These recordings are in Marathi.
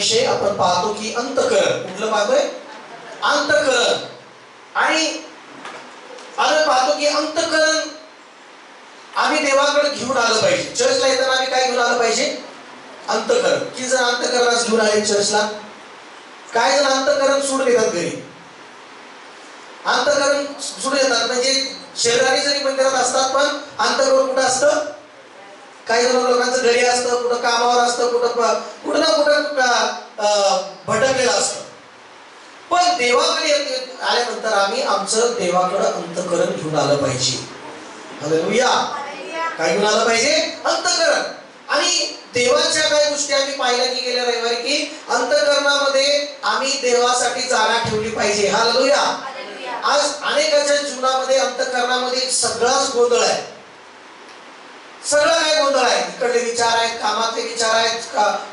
विषय आपण पाहतो की अंतःकरण. कुठलं पाहतोय? अंतःकरण. आणि आपण पाहतो की अंतःकरण आम्ही देवाकडे घेऊन आलं पाहिजे. चर्चला येताना आम्ही काय घेऊन आलं पाहिजे? अंतःकरण. किती जण अंतःकरणास घेऊन आले चर्चला? काय जण अंतःकरण सोडून येतात घरी. अंतःकरण सोडून येतात म्हणजे शरीराने जरी मंदिरात असतात पण अंतःकरण कुठं असतं? काही जण लोकांचं घरी असतं, कुठं कामावर असतं, कुठं ना कुठं भटकलेलं असतं. पण देवाकडे आल्यानंतर आम्ही आमचं देवाकडे अंतःकरण घेऊन आलं पाहिजे. हालेलुया. काय घेऊन आलं पाहिजे? अंतःकरण. आणि देवाच्या काही गोष्टी आम्ही पाहिल्या की गेल्या रविवारी की अंतःकरणामध्ये आम्ही देवासाठी जागा ठेवली पाहिजे. हालेलुया. आज अनेकांच्या जीवनामध्ये अंतःकरणामध्ये सगळाच गोंधळ आहे. सगळं काय गोंधळ आहे. इकडले विचार आहेत, कामातले विचार आहेत,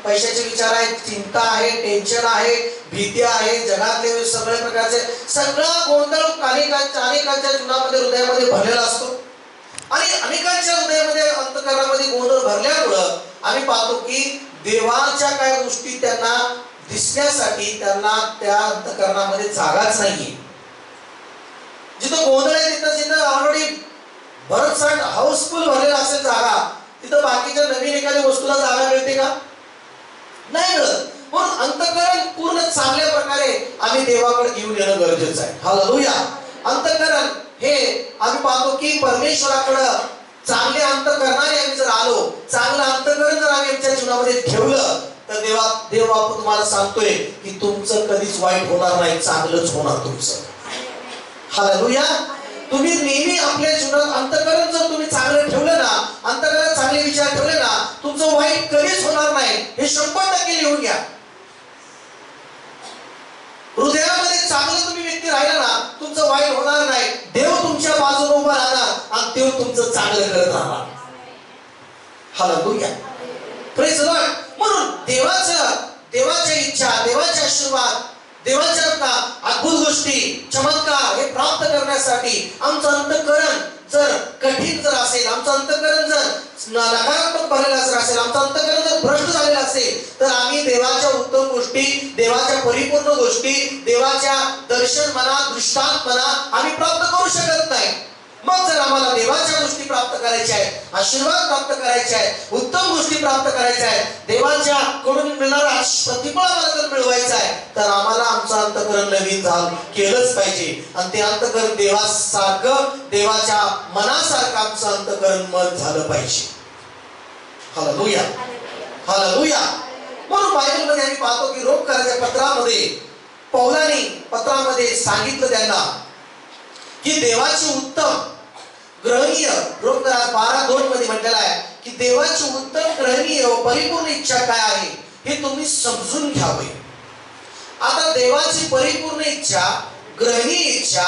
पैशाचे विचार आहेत, चिंता आहे, टेन्शन आहे, भीती आहे, जगातले सगळ्या प्रकारचे सगळा गोंधळ अनेकांच्या जीवनामध्ये हृदयामध्ये भरलेला असतो. आणि अनेकांच्या हृदयामध्ये अंतःकरणामध्ये गोंधळ भरल्यामुळं आम्ही पाहतो की देवाच्या काय गोष्टी त्यांना दिसण्यासाठी त्यांना त्या अंतःकरणामध्ये जागाच नाहीये. जिथं गोंधळ आहे तिथं ऑलरेडी भरतसाठ हाऊसफुल भरलेला असेल जागा, तिथं बाकीच्या नवीन एखाद्या वस्तूला जागा मिळते का? नाही मिळत. म्हणून अंतःकरण पूर्ण चांगल्या प्रकारे आम्ही देवाकडे घेऊन येणं गरजेचं आहे. हालेलुया. अंतःकरण हे आम्ही पाहतो की परमेश्वराकडं चांगले अंतःकरणाने आम्ही जर आलो, चांगलं अंतःकरण जर आम्ही आमच्या जीवनामध्ये ठेवलं तर देव आपण तुम्हाला सांगतोय की तुमचं कधीच वाईट होणार नाही, चांगलंच होणार तुमचं. हालेलुया. तुम्ही नेहमी आपल्या जीवनात अंतःकरण जर तुम्ही चांगलं ठेवलं ना, अंतःकरण चांगले विचार ठेवले ना, तुमचं वाईट कधीच होणार नाही. हे 100% लिहून घ्या. हृदयामध्ये चांगलं तुम्ही व्यक्ती राहिला ना, तुमचं वाईट होणार नाही. देव तुमच्या बाजूने उभा राहणार आणि देव तुमचं चांगलं करत राहणार. हालेलुया. Praise the Lord. म्हणून देवाच्या इच्छा, देवाचे आशीर्वाद, देवाच्या अद्भुत गोष्टी, चमत्कार हे प्राप्त करण्यासाठी आमचं अंतःकरण जर कठीण जर असेल, आमचं अंतःकरण जर नकारात्मक भरलेलं जर असेल, आमचं अंतःकरण जर भ्रष्ट झालेलं असेल, तर आम्ही देवाच्या उत्तम गोष्टी, देवाच्या परिपूर्ण गोष्टी, देवाच्या दर्शन म्हणा, दृष्टांत म्हणा आम्ही प्राप्त करू शकत नाही. मग जर आम्हाला देवाच्या गोष्टी प्राप्त करायच्या आहेत, आशीर्वाद प्राप्त करायचे आहेत, उत्तम गोष्टी प्राप्त करायच्या आहेत, देवाच्या कडून मिळणारा प्रतिफळ आम्हाला जर मिळवायचं आहे, तर आम्हाला आमचं अंतःकरण नवीन केलंच पाहिजे. आणि ते अंतःकरण देवासारखं, देवाच्या मनासारखं आमचं अंतःकरण मन झालं पाहिजे. हालेलुया. हालेलुया. म्हणून बायबलमध्ये आम्ही पाहतो की रोमकरांच्या पत्रामध्ये पौलाने पत्रामध्ये सांगितलं त्यांना की देवाची उत्तम ग्रहणीय, रोमकरात 12:2 मध्ये म्हटलेलं आहे की देवाची उत्तम ग्रहणीय व परिपूर्ण इच्छा काय आहे हे तुम्ही समजून घ्यावे. आता देवाची परिपूर्ण इच्छा, ग्रहणीय इच्छा,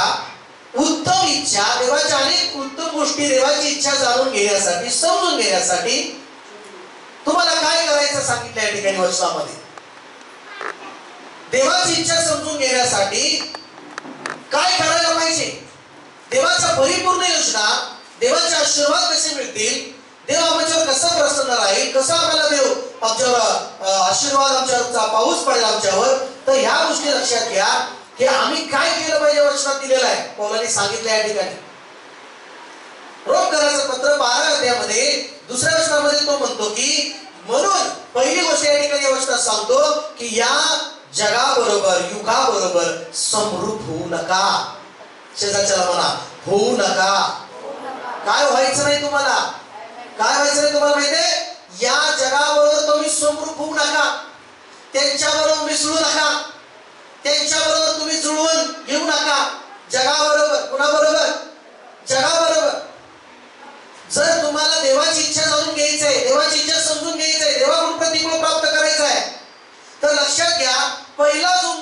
उत्तम इच्छा, देवाच्या अनेक उत्तम गोष्टी, देवाची इच्छा जाणून घेण्यासाठी, समजून घेण्यासाठी तुम्हाला काय करायचं सांगितलं या ठिकाणी वचनामध्ये. देवाची इच्छा समजून घेण्यासाठी काय करायला पाहिजे, देवाच्या परिपूर्ण योजना, देवाचे आशीर्वाद कसे मिळतील, देव आमच्यावर कसा प्रसन्न राहील, कसा आम्हाला देव आमच्यावर आशीर्वाद, आमच्यावरचा पाऊस पडेल आमच्यावर, तर ह्या गोष्टी लक्षात घ्या की आम्ही काय केलं पाहिजे. वचनात दिलेलं आहे, पौलाने सांगितलं या ठिकाणी. रोमकरांचं पत्र 12 अध्यायामध्ये 2ऱ्या वचनामध्ये तो म्हणतो की म्हणून पहिली गोष्ट या ठिकाणी वचनात सांगतो की या जगाबरोबर, युगाबरोबर समरूप होऊ नका. शेजारच्याला म्हणा, होऊ नका. काय व्हायचं नाही तुम्हाला, काय व्हायचं नाही तुम्हाला माहितीये? या जगाबरोबर तुम्ही समरूप होऊ नका, त्यांच्याबरोबर मिसळू नका, त्यांच्याबरोबर तुम्ही जुळवून घेऊ नका. जगाबरोबर, कुणाबरोबर? जगाबरोबर. जर तुम्हाला देवाची इच्छा जाणून घ्यायची आहे, देवाची इच्छा समजून घ्यायची आहे, देवाकडून प्रतिफळ प्राप्त करायचं आहे, तर लक्षात घ्या पहिला जो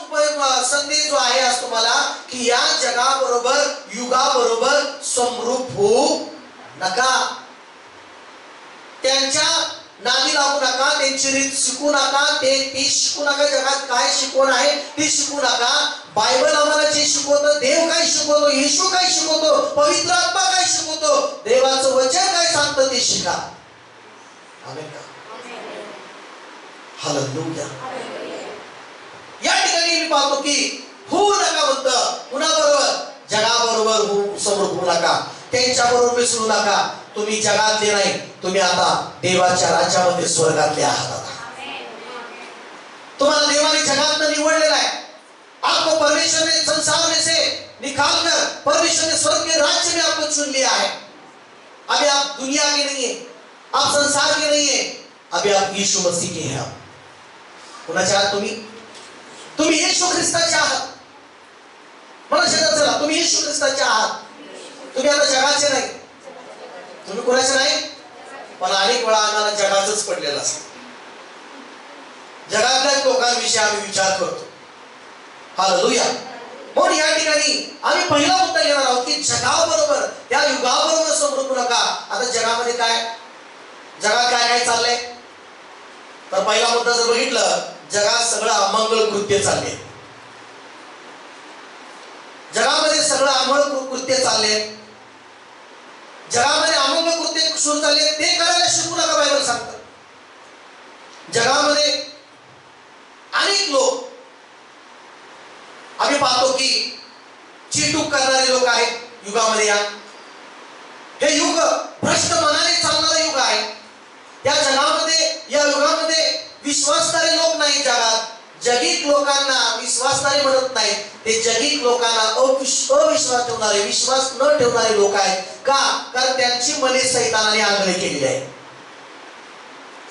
संदेश जो आहे आज तुम्हाला की या जगाबरोबर, युगाबरोबर समरूप होऊ नका. त्यांच्या नादी लागू नका, त्यांची रीत शिकू नका, ती शिकू नका. जगात काय शिकवण आहे ती शिकू नका. बायबल आम्हाला जे शिकवतं, देव काय शिकवतो, येशू काय शिकवतो, पवित्र आत्मा काय शिकवतो, देवाचं वचन काय सांगतं ते शिका. आमेन का? हालेलुया. या ठिकाणी मी पाहतो की होऊ नका म्हणतं. कुणाबरोबर? जगाबरोबर समोर होऊ नका, त्यांच्याबरोबर मिसळू नका. तुम्ही जगातले नाही, तुम्ही आता देवाच्या राज्यामध्ये स्वर्गातले आहात. आता तुम्हाला देवाने जगात निवडलेला है. आपको परमेश्वर ने संसार में से निकाल कर परमेश्वर ने स्वर्ग के राज्य में आपको चुन लिया है. अभी आप दुनिया के नहीं है, आप संसार के नहीं है, अभी आप यीशु मसीह के हैं. कुणाचे आहात तुम्ही? तुम्ही येशू ख्रिस्ताचे आहात. मला शेतात चला, तुम्ही येशू ख्रिस्ताचे आहात. तुम्ही आता जगाचे नाही. तुम्ही कोणाचे नाही. पण अनेक वेळा आम्हाला जगाचंच पडलेलं असतं. जगातल्या लोकांविषयी आम्ही विचार करतो. हालेलुया. म्हणून या ठिकाणी आम्ही पहिला मुद्दा घेणार आहोत की जगाबरोबर, त्या युगाबरोबर समरू नका. आता जगामध्ये काय, जगात काय काय चाललंय? तर पहिला मुद्दा जर बघितलं, जगात सगळं अमंगल कृत्य चालले. जगामध्ये सगळं अमंगल कृत्य चालले. जगामध्ये अमंगल कृत्य सुरू चालले, ते करायला शिकू नका. बायबल सांगतं जगामध्ये अनेक लोक आम्ही पाहतो की चिटूक करणारे लोक आहेत युगामध्ये. हे युग भ्रष्ट मनाने चालणारे युग आहे. या जगामध्ये, या युगामध्ये विश्वासणारे लोक नाही. जगात जगिक लोकांना विश्वासणारे म्हणत नाही, ते जगिक लोकांना अविश्वास ठेवणारे, विश्वास न ठेवणारे लोक आहेत. का? कारण त्यांची मने सैतानाने आंधळे केलेली आहे.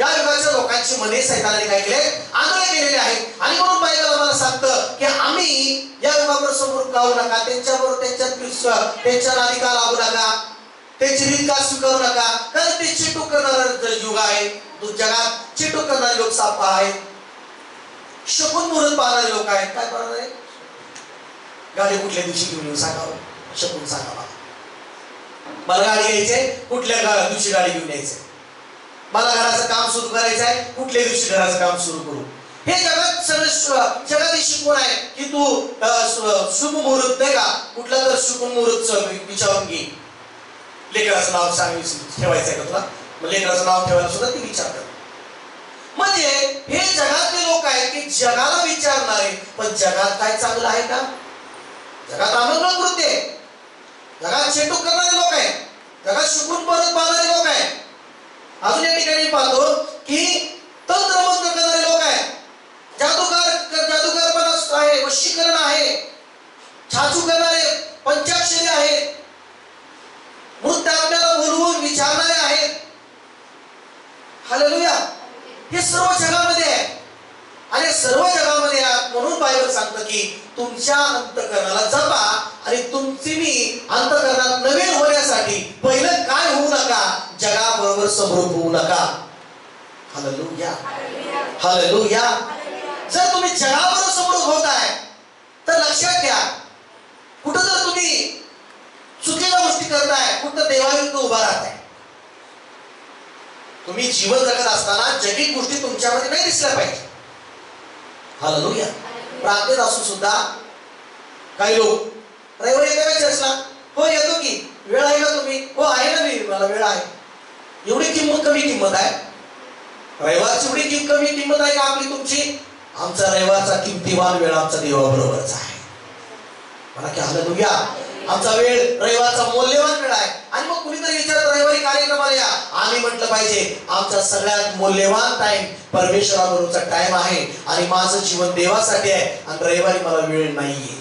या युगाच्या लोकांची मने सैतानाने काय केले? आंधळे केलेले आहेत. आणि म्हणून बायबल आम्हाला सांगतं की आम्ही या युगाबरोबर समोर जाऊ नका, त्यांच्याबरोबर त्यांच्या नादिका लागू नका, त्यांची रीत का स्वीकारू नका. कारण ते चिटूक करणारा युग आहे. जगात चिटूक करणारे लोक साप आहेत, शकून मुहूर्त पाहणारे लोक आहेत. काय पाहणार आहे? गाडी कुठल्या दिवशी घेऊन येऊ सांगावं, शकून सांगावा. मला गाडी घ्यायची, कुठल्या दिवशी गाडी घेऊन यायचं. मला घराचं काम सुरू करायचं आहे, कुठल्या दिवशी घराचं काम सुरू करू. हे जगात सगळं जगात शिकवण आहे की तू शुभ मुहूर्त नाही का, कुठला तर शुभ मुहूर्त विचारून घे. लेकराचं नाव सांग ठेवायचं आहे का तुला, मग लेकराचं नाव ठेवायला सुद्धा ती विचारतात. म्हणजे हे जगातले लोक आहेत की जगाला विचारणारे. पण जगात काय चांगलं आहे का? जगात अमंगल कृत्य, जगात चेटूक करणारे लोक आहेत, जगात शुकून परत पाहणारे लोक आहेत. अजून या ठिकाणी पाहतो की तंत्रमंत्र करणारे लोक आहेत, जादूगारपणा आहे, वशीकरण आहे, छाछू करणारे, पंचाक्षरी आहेत, मृत आपल्याला बोलवून विचारणारे आहेत. हालेलुया. हे सर्व जगामध्ये आहे आणि सर्व जगामध्ये आहे. म्हणून बायबल सांगतं की तुमच्या अंतःकरणाला जपा आणि तुमची मी अंतःकरणात नवीन होण्यासाठी पहिलं काय होऊ नका, जगाबरोबर समरूप होऊ नका. Hallelujah, hallelujah. जर तुम्ही जगाबरोबर समरूप होत आहे तर लक्षात घ्या, कुठं जर तुम्ही चुकीच्या गोष्टी करताय, कुठं देवाविरुद्ध उभा राहताय. तुम्ही जीवन जगत असताना जगिक गोष्टी तुमच्यामध्ये नाही दिसल्या पाहिजे. हालेलुया. प्रार्थनेत असून सुद्धा काही लोक रविवारी येते का चर्चला? हो येतो की. वेळ आहे का तुम्ही? हो आहे ना, मी मला वेळ आहे. एवढी कमी किंमत आहे रविवारची? एवढी कमी किंमत आहे का आपली तुमची? आमचा रविवारचा किमतीवान वेळ आमचा देवाबरोबरच आहे. म्हणा की हालेलुया. आमचा वेळ रविवारचा मौल्यवान वेळ आहे. आणि मग कुणीतरी विचारत रविवारी कार्यक्रमाला या, आम्ही म्हटलं पाहिजे आमचा सगळ्यात मौल्यवान टाइम परमेश्वराबरोबरचा टाइम आहे आणि माझं जीवन देवासाठी आहे आणि रविवारी मला वेळ नाहीये.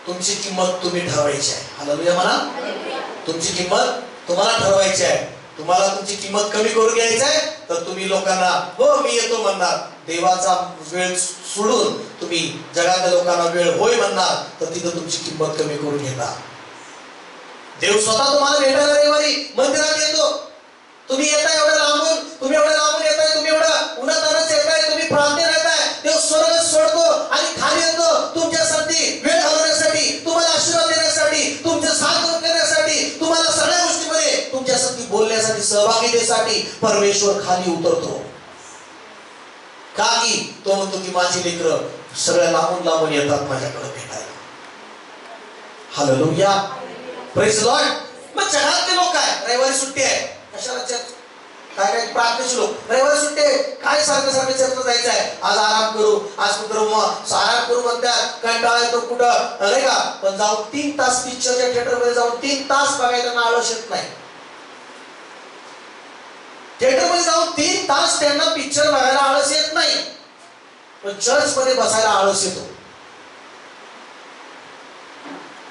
तुमची किंमत तुम्ही ठरवायची आहे. हालेलुया म्हणा. तुमची किंमत तुम्हाला ठरवायची आहे. तुम्हाला तुमची किंमत कमी करून घ्यायची आहे तर तुम्ही लोकांना हो मी येतो म्हणणार, देवाचा वेळ सोडून तुम्ही जगातल्या लोकांना वेळ होय म्हणणार, तर तिथं तुमची किंमत कमी करून घेता. देव स्वतः तुम्हाला भेटायला रविवारी मंदिरात येतो. तुम्ही येताय एवढ्या लांबून, तुम्ही एवढ्या लांबून येताय, तुम्ही एवढं उन्हातानाच येताय, तुम्ही प्रार्थनेत येताय. देव स्वर्ग सोडतो आणि खाली येतो तुमच्यासाठी वेळ घालवण्यासाठी, तुम्हाला आशीर्वाद देण्यासाठी, तुमचे साथ करण्यासाठी, तुम्हाला सगळ्या गोष्टीमध्ये तुमच्यासाठी बोलण्यासाठी, सहभागितेसाठी परमेश्वर खाली उतरतो. का की तो म्हणतो की माझी लेकरं सगळ्या लांबून लांबून येतात माझ्याकडे भेटायला. हालेलुया. Praise the Lord. मग जगातले लोक आहे रविवारी सुट्टी आहे, कशाला चर्च? काय काय प्रार्थनेचे लोक रविवारी सुट्टे काय सारखं सारखं चर्चा जायचं आहे, आज आराम करू, आज कुठं आराम करू म्हणतात, कंटाळा येतो कुठं नाही का. पण जाऊन 3 तास पिक्चरच्या थिएटर मध्ये जाऊन 3 तास बघायला त्यांना आळस येत नाही. थिएटर मध्ये जाऊन 3 तास त्यांना पिक्चर बघायला आळस येत नाही, पण चर्च मध्ये बसायला आळस येतो.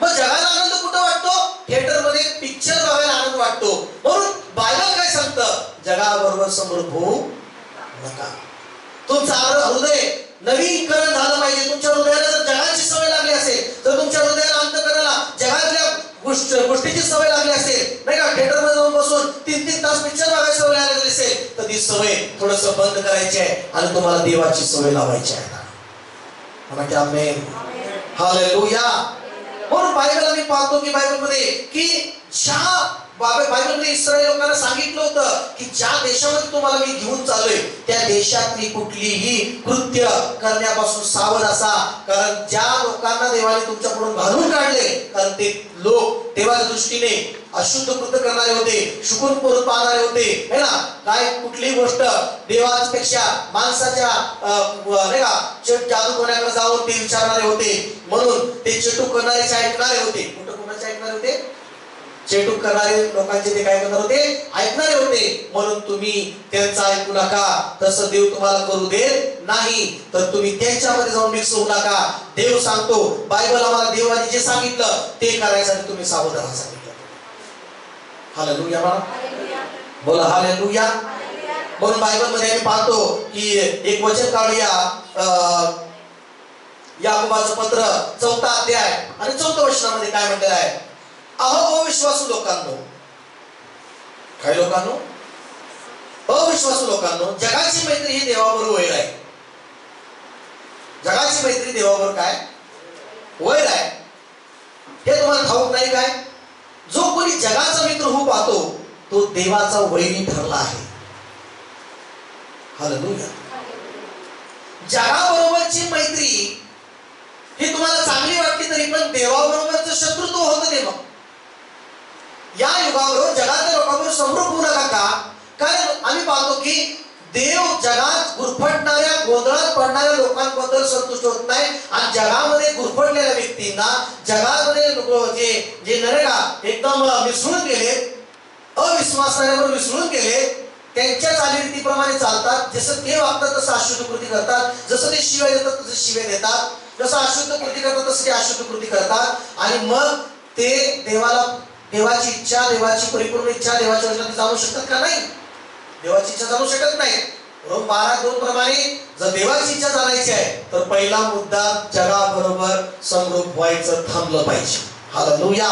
मग जगाला आनंद कुठं वाटतो? थिएटर मध्ये पिक्चर बघायला आनंद वाटतो. म्हणून बायबल काय सांगतं? जगाबरोबर समृद्ध होऊ नका. तुमचं हृदय नवीकरण झालं पाहिजे. तुमच्या हृदयाला जर जगाची सवय लागली असेल, तर तुमच्या हृदयाला अंतःकरणाला जगातल्या गोष्टीची सवय लागली असेल नाही का, थिएटर मध्ये जाऊन बसून 3-3 तास पिक्चर बघायची सवय लागली असेल, तर ती सवय थोडस बंद करायची आहे आणि तुम्हाला देवाची सवय लावायची आहे. म्हणजे आमेन, हालेलुया. म्हणून बायबल आम्ही पाहतो की बायबलमध्ये की बायबलमध्ये इस्रायल लोकांना सांगितलं होतं की ज्या देशामध्ये तुम्हाला मी घेऊन चाललोय त्या देशातली कुठलीही कृत्य करण्यापासून सावध असा, कारण ज्या लोकांना देवाने तुमच्याकडून घालून काढले, कारण ते लोक देवाच्या दृष्टीने अशुद्ध कृत्य करणारे होते, शुकून परत पाहणारे होते है ना. काय कुठलीही गोष्ट देवापेक्षा माणसाच्या नाही का जादूटोण्याकडे जाऊन ते विचारणारे होते. म्हणून ते चेटूक करणारे ऐकणारे होते. कुठं कोणाचे ऐकणारे होते? चेटूक करणारे लोकांचे ते काय करणार होते? ऐकणारे होते. म्हणून तुम्ही त्यांचं ऐकू नका, तसं देव तुम्हाला करू देत नाही. तर तुम्ही त्यांच्यामध्ये जाऊन मिक्स होऊ नका. देव सांगतो, बायबल आम्हाला देवाने जे सांगितलं ते करायसाठी तुम्ही सावध राहा सांगितलं. हालेलुया बोला, हालेलुया. म्हणून बायबल मध्ये आम्ही पाहतो की एक वचन काढूया, याकोबाचं पत्र 4था अध्याय आणि 4थ्या वचनामध्ये काय म्हटलेलं आहे? अहो अविश्वासू लोकांनो, काय लोकांनो? अविश्वासू लोकांनो, जगाची मैत्री ही देवाबरोबर वैर आहे. जगाची मैत्री देवाबरोबर काय वैर आहे हे तुम्हाला ठाऊक नाही काय? जो कोणी जगाचा मित्र होऊ पाहतो तो देवाचा वैरी ठरला आहे. हालेलुया. जगाबरोबरची मैत्री ही तुम्हाला चांगली वाटली तरी पण देवाबरोबरचं शत्रुत्व होतं ते. मग या युगाबरोबर जगातल्या लोकांबरोबर समृद्ध होऊ नका का? कारण आम्ही पाहतो की देव जगात गुरफटणाऱ्या गोंधळात पडणाऱ्या लोकांबद्दल संतुष्ट होत नाही, आणि जगामध्ये गुरफटलेल्या व्यक्तींना, जगामध्ये जे नरेगा एकदम मिसळून गेले, अविश्वासणाऱ्यावर मिसळून गेले, त्यांच्या चालीरीतीप्रमाणे चालतात, जसं ते वागतात तसं अशुद्ध कृती करतात, जसं ते शिव्या देतात तसं शिव्या देतात, जसं अशुद्ध कृती करतात तसं ते अशुद्ध कृती करतात. आणि मग ते देवाची इच्छा, देवाची परिपूर्ण इच्छा, देवाच्या वचनात जाणू शकतात का? नाही, देवाची इच्छा जाणू शकत नाही. रोम 12:2 प्रमाणे जर देवाची इच्छा जाणायची आहे तर पहिला मुद्दा जगाबरोबर समरूप व्हायचं थांबलं पाहिजे. Hallelujah,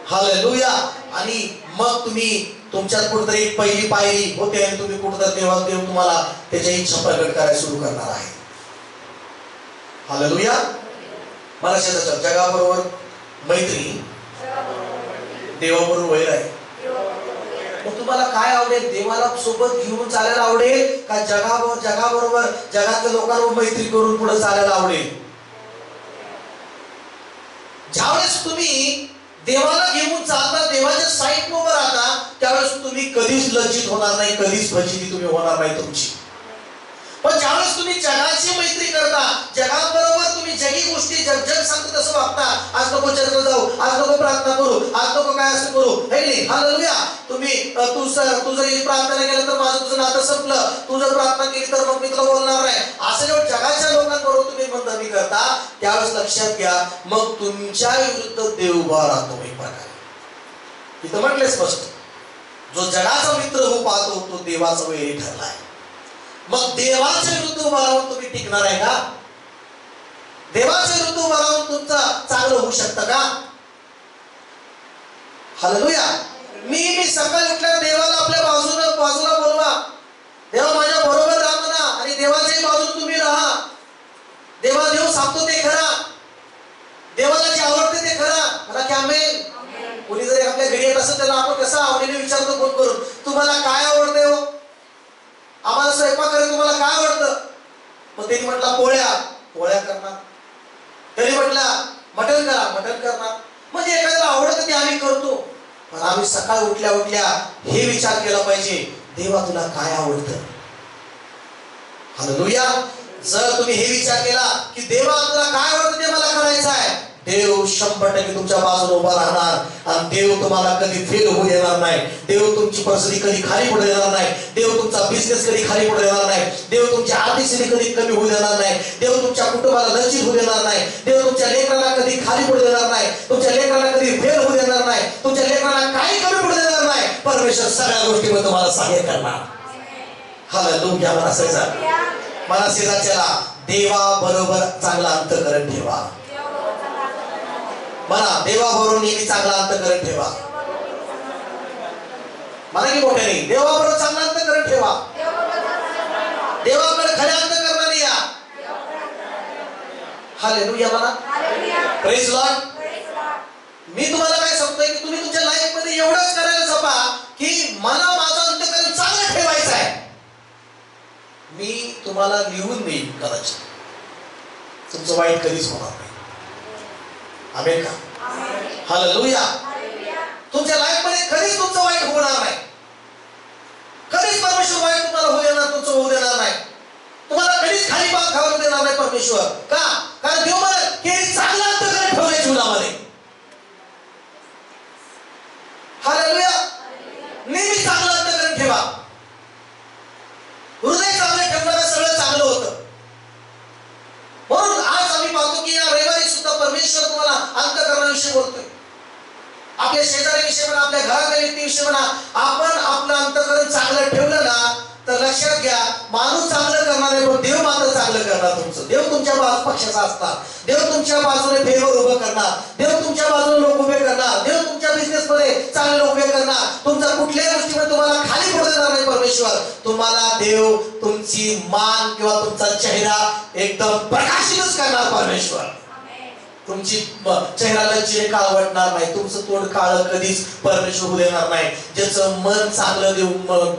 hallelujah. आणि मग तुम्ही तुमच्यात कुठेतरी पहिली पायरी होते आणि तुम्ही कुठेतरी देव तुम्हाला त्याच्या इच्छा प्रकट करायला सुरू करणार आहे. हालेलुया. मला शेजारच्या जगाबरोबर मैत्री, देवाबरोबर वैर आहे. मग तुम्हाला काय आवडेल? देवाला सोबत घेऊन चालायला आवडेल का जगाबरोबर जगातल्या लोकांबरोबर मैत्री करून पुढे चालायला आवडेल? ज्यावेळेस तुम्ही देवाला घेऊन चालता, देवाच्या साईड उभं राहता, त्यावेळेस तुम्ही कधीच लज्जित होणार नाही, कधीच फजिती तुम्ही होणार नाही तुमची. पण ज्यावेळेस तुम्ही जगाची मैत्री करता, जगाबरोबर तुम्ही जगी गोष्टी जग सांगतो तसं वागता, आज नको चर्चेला जाऊ, आज नको प्रार्थना करू, आज नको काय असं करू, है की नाही? हालेलुया. तू जर प्रार्थना केलं तर माझं तुझं नातं संपलं, तू जर प्रार्थना केली तर मग मी तुला बोलणार नाही, असं जेव्हा जगाच्या लोकांबरोबर तुम्ही मनधरणी करता, त्यावेळेस लक्षात घ्या, मग तुमच्या विरुद्ध देव उभा राहतो. एक प्रकारे इथं म्हटले स्पष्ट, जो जगाचा मित्र होऊ पाहतो तो देवाचा वैरी ठरला आहे. मग देवाच्या विरुद्ध उभा राहून तुम्ही टिकणार आहे का? देवाच्या विरुद्ध उभा राहून तुमचं चांगलं होऊ शकतं का? हालेलुया. मी सकाळी उठल्यावर देवाला आपल्या बाजूला बोलवा, देवा माझ्या बरोबर राहा म्हणा, आणि देवाच्याही बाजूने तुम्ही राहा. देव सांगतो ते खरा, देवाला जे आवडते ते खरा. मला की आमेन. कोणी जरी आपल्या घरी येत असेल त्याला आपण कसं आवडीने विचारतो फोन करून, तुम्हाला काय आवडते हो? आम्हाला स्वयंपाक करायला तुम्हाला काय आवडतं? मग त्यांनी म्हटलं पोळ्या करणार, त्यांनी म्हटलं मटण करणार. म्हणजे एखाद्याला आवडतं ते आम्ही करतो. पण आम्ही सकाळी उठल्या हे विचार केला पाहिजे, देवा तुला काय आवडतं? हालेलुया. जर तुम्ही हे विचार केला की देवा तुला काय आवडतं ते मला करायचं आहे, देव 100% तुमच्या बाजूने उभा राहणार आणि देव तुम्हाला कधी फेल होऊ देणार नाही. देव तुमची परिस्थिती कधी खाली पडू देणार नाही. देव तुमचा बिझनेस कधी खाली पडू देणार नाही. देव तुमची आर्थिक स्थिती कधी कमी होऊ देणार नाही. देव तुमच्या कुटुंबाला लज्जित होऊ देणार नाही. देव तुमच्या लेकराला कधी खाली पडू देणार नाही. तुमच्या लेकराला कधी फेल होऊ देणार नाही. तुमच्या लेकराला काही कमी पडू देणार नाही. परमेश्वर सगळ्या गोष्टीमध्ये तुम्हाला सहाय्य करणार. हालेलुया. मला शेजारच्याला देवा बरोबर चांगला अंतःकरण ठेवा. म्हणा देवाबरोबर नेहमी चांगला अंतःकरण ठेवा. म्हणा की मोठ्याने देवाबरोबर चांगला अंतःकरण ठेवा. देवाकडे खऱ्या अंतःकरणाने या. हालेलुया. म्हणा प्रेज लॉर्ड. मी तुम्हाला काय सांगतोय की तुम्ही तुमच्या लाईफ मध्ये एवढंच करायला जपा की मला माझं अंतःकरण चांगलं ठेवायचं आहे. मी तुम्हाला लिहून देईन, कदाचित तुमचं वाईट कधीच होणार नाही. आमेन का? हालेलुया. तुमच्या लाईफ मध्ये कधीच तुमचं वाईट होणार नाही. कधीच परमेश्वर वाईट तुम्हाला होऊ देणार, तुमचं होऊ देणार नाही. तुम्हाला कधीच खाली पाय खाऊ देणार नाही परमेश्वर. का? कारण देव मला की चांगला अंतःकरण ठेवलंय जीवनामध्ये. हालेलुया. नेहमी चांगलं अंतःकरण ठेवा. हृदय चांगलं ठेवलं तर सगळं चांगलं होतं. म्हणून आज आम्ही पाहतो की या रविवारी सुद्धा परमेश्वर तुम्हाला अंतःकरणाविषयी बोलतोय. आपल्या शेजाऱ्याविषयी म्हणा, आपल्या घरातल्या व्यक्तीविषयी म्हणा, आपण आपलं अंतःकरण चांगलं ठेवलं ना तर लक्षात घ्या, माणूस चांगलं करणार आहे पण देव मात्र चांगलं करणार तुमचं. देव तुमच्या पक्षाचा असणार. देव तुमच्या बाजूने फेवर उभं करणार. देव तुमच्या बाजूने लोक उभे करणार. देव तुमच्या बिझनेस मध्ये चांगले लोक उभे करणार. तुमच्या कुठल्याही गोष्टीमध्ये तुम्हाला खाली पडू देणार नाही परमेश्वर. तुम्हाला देव तुमची मान किंवा तुमचा चेहरा एकदम प्रकाशितच करणार परमेश्वर. तुमची चेहऱ्याला चिरे काळवटणार नाही. तुमचं तोंड काळ कधीच परमेश्वर देणार नाही. ज्याचं मन चांगलं देऊ,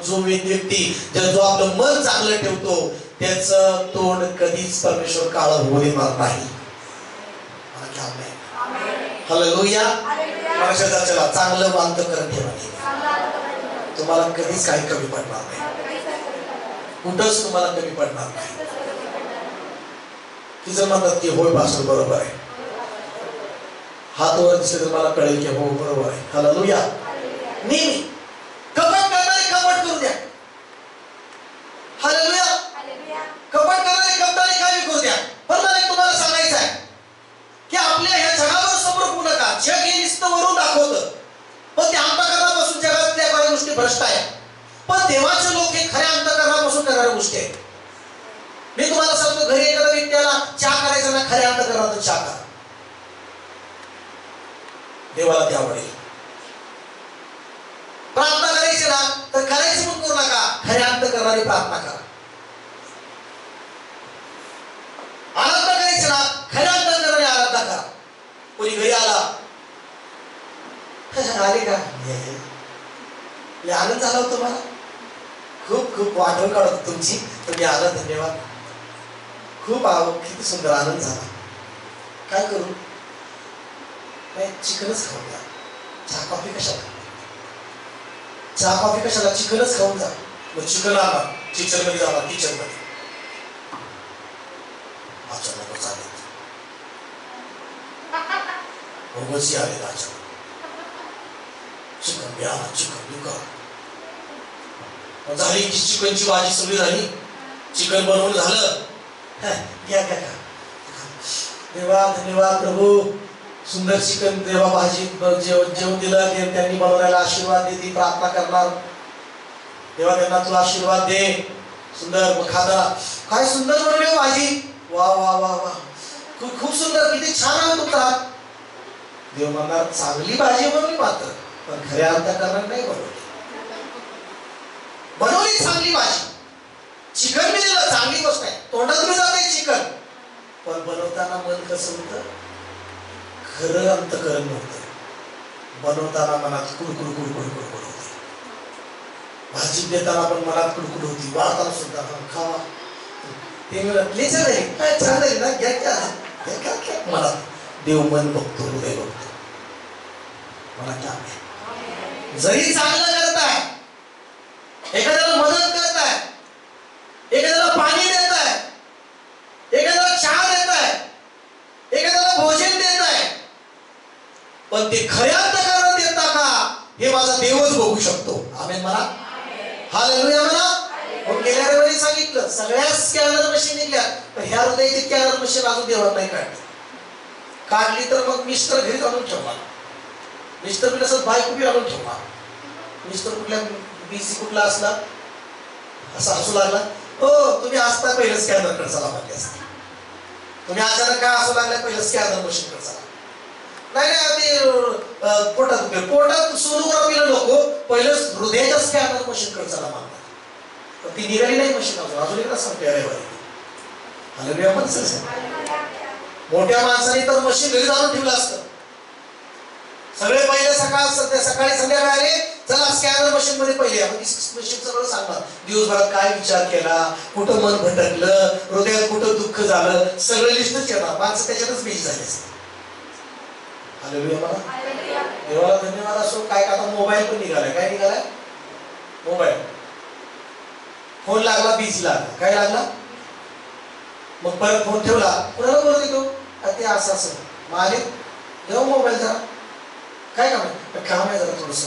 जो व्यक्ती जो आपलं मन चांगलं ठेवतो त्याचं तोंड कधीच परमेश्वर काळ होऊ देणार नाही. हालेलुया. चला चांगलं अंतःकरण ठेवा. तुम्हाला कधीच काही कमी पडणार नाही. कुठंच तुम्हाला कमी पडणार नाही. की जर म्हणतात की होय पासून बरोबर आहे, हात वर दिसले तर मला कळेल की हो बरोबर आहे. हालेलुया. नेहमी कपट करणारे कपट करू द्या. हालेलुया. कपट करणारे कपटाने काय करू द्या. पण मला तुम्हाला सांगायचं आहे की आपल्या ह्या जगावर समोर होऊ नका. जग हे नुसतं वरून दाखवतं पण ते अंतःकरणापासून जगातल्या काही गोष्टी भ्रष्ट आहेत. पण देवाचे लोक हे खऱ्या अंतःकरणापासून करणाऱ्या गोष्टी आहेत. मी तुम्हाला सांगतो, घरी एखाद्या व्यक्तीला चहा करायचा ना, खऱ्या अंतःकरणातून चहा करा. देवाला ते आवडेल. प्रार्थना करायची ना तर करायची पण करू नका, खऱ्या अंतःकरणाने प्रार्थना करा. आराधना करायची ना, खऱ्या अंतःकरणाने आराधना करा. कोणी घरी आला, आले का, आनंद झाला होता मला, खूप खूप आठवण काढत तुमची, तुम्ही आला, धन्यवाद, खूप किती सुंदर आनंद झाला. काय करू, चिकनच खाऊन जा. चहा कॉफी कशाला, चहा कॉफी कशाला, चिकनच खाऊन जा. मग चिकन आला, किचन मध्ये जाणार, किचन मध्ये अचानक चालेल भोगसी आले अचानक, चिकन बी आला, चिकन बी करा झाली. चिकनची भाजी सगळी झाली, चिकन बनवून झालं. घ्या घ्या घ्या, देवा धन्यवाद प्रभू, सुंदर चिकन देवा भाजी जेवण दिलं, त्यांनी बनवण्याला आशीर्वाद दे. ती प्रार्थना करणार, देवा त्यांना तू आशीर्वाद दे. सुंदर खाता, काय सुंदर बनवली भाजी, वा वा वा वा, खूप खूप सुंदर, किती छान आहे तुमचा हात. देव म्हणणार चांगली भाजी बनवली मात्र, पण खऱ्या अंतःकरणाने नाही बनवली. बनवली चांगली भाजी, चिकन मी दिलं, चांगली गोष्ट आहे, तोंडात मी जाते चिकन, पण बनवताना मन कसं होतं, खरं अंतःकरण नव्हतं. बनवताना मनात कुडकुड कुडकुड कुडकुड होती, भाजी देताना पण मनात कुडकुड होती, वाढताना सुद्धा खावा ते काय छान आहे ना, घ्या घ्या मनात. देव मन बघतो, हृदय बघतो. मला काय जरी चांगलं करताय, एखाद्याला पण ते खऱ्या अंतःकरणात येता का हे माझा देवच बघू शकतो. आमेन म्हणा. हालेलुया म्हणा. मग गेल्या रविवारी सांगितलं सगळ्या स्कॅनर मशीन निघल्या, पण ह्या हृदयाची स्कॅनर मशीन अजून देवात नाही काढली तर मग मिस्टर घरी आणून ठेवला. मिस्टर बी असं बायको बी आणून ठेवला. मिस्टर कुठल्या बीसी कुठला असला असं हसू लागला. हो तुम्ही असता पहिलं स्कॅनर कडे चला म्हणले असते. तुम्ही अचानक काय असू लागल्या पहिलं स्कॅनर मशीन कडे चला. नाही ते पोटात सोनोग्राफीला नको पहिलं हृदयाच्या स्कॅनर मशीन कडे चला म्हणतात. पण ती निघाली नाही मशीन अजून एकदा सांगते. हालेलुया म्हणतात. मोठ्या माणसाने तर मशीन घरी जाऊन ठेवलं असतं. सगळे पहिले सकाळी संध्याकाळी चला स्कॅनर मशीन मध्ये पहिले मशीन सगळं सांगणार. दिवसभरात काय विचार केला, कुठं मन भटकलं, हृदयात कुठं दुःख झालं, सगळं लिस्टच येणार. माणसं त्याच्यातच बिझी झाली असते. हालेलुया मला. देवाला धन्यवाद असो. काय आता मोबाईल पण निघालाय. काय निघालाय? मोबाईल. फोन लागला बिझी लागला. काय लागला? मग परत फोन ठेवला. कुणाला बोलत येतो ते असं मागे घेऊ मोबाईल जरा. काय काम आहे? काम आहे जरा थोडस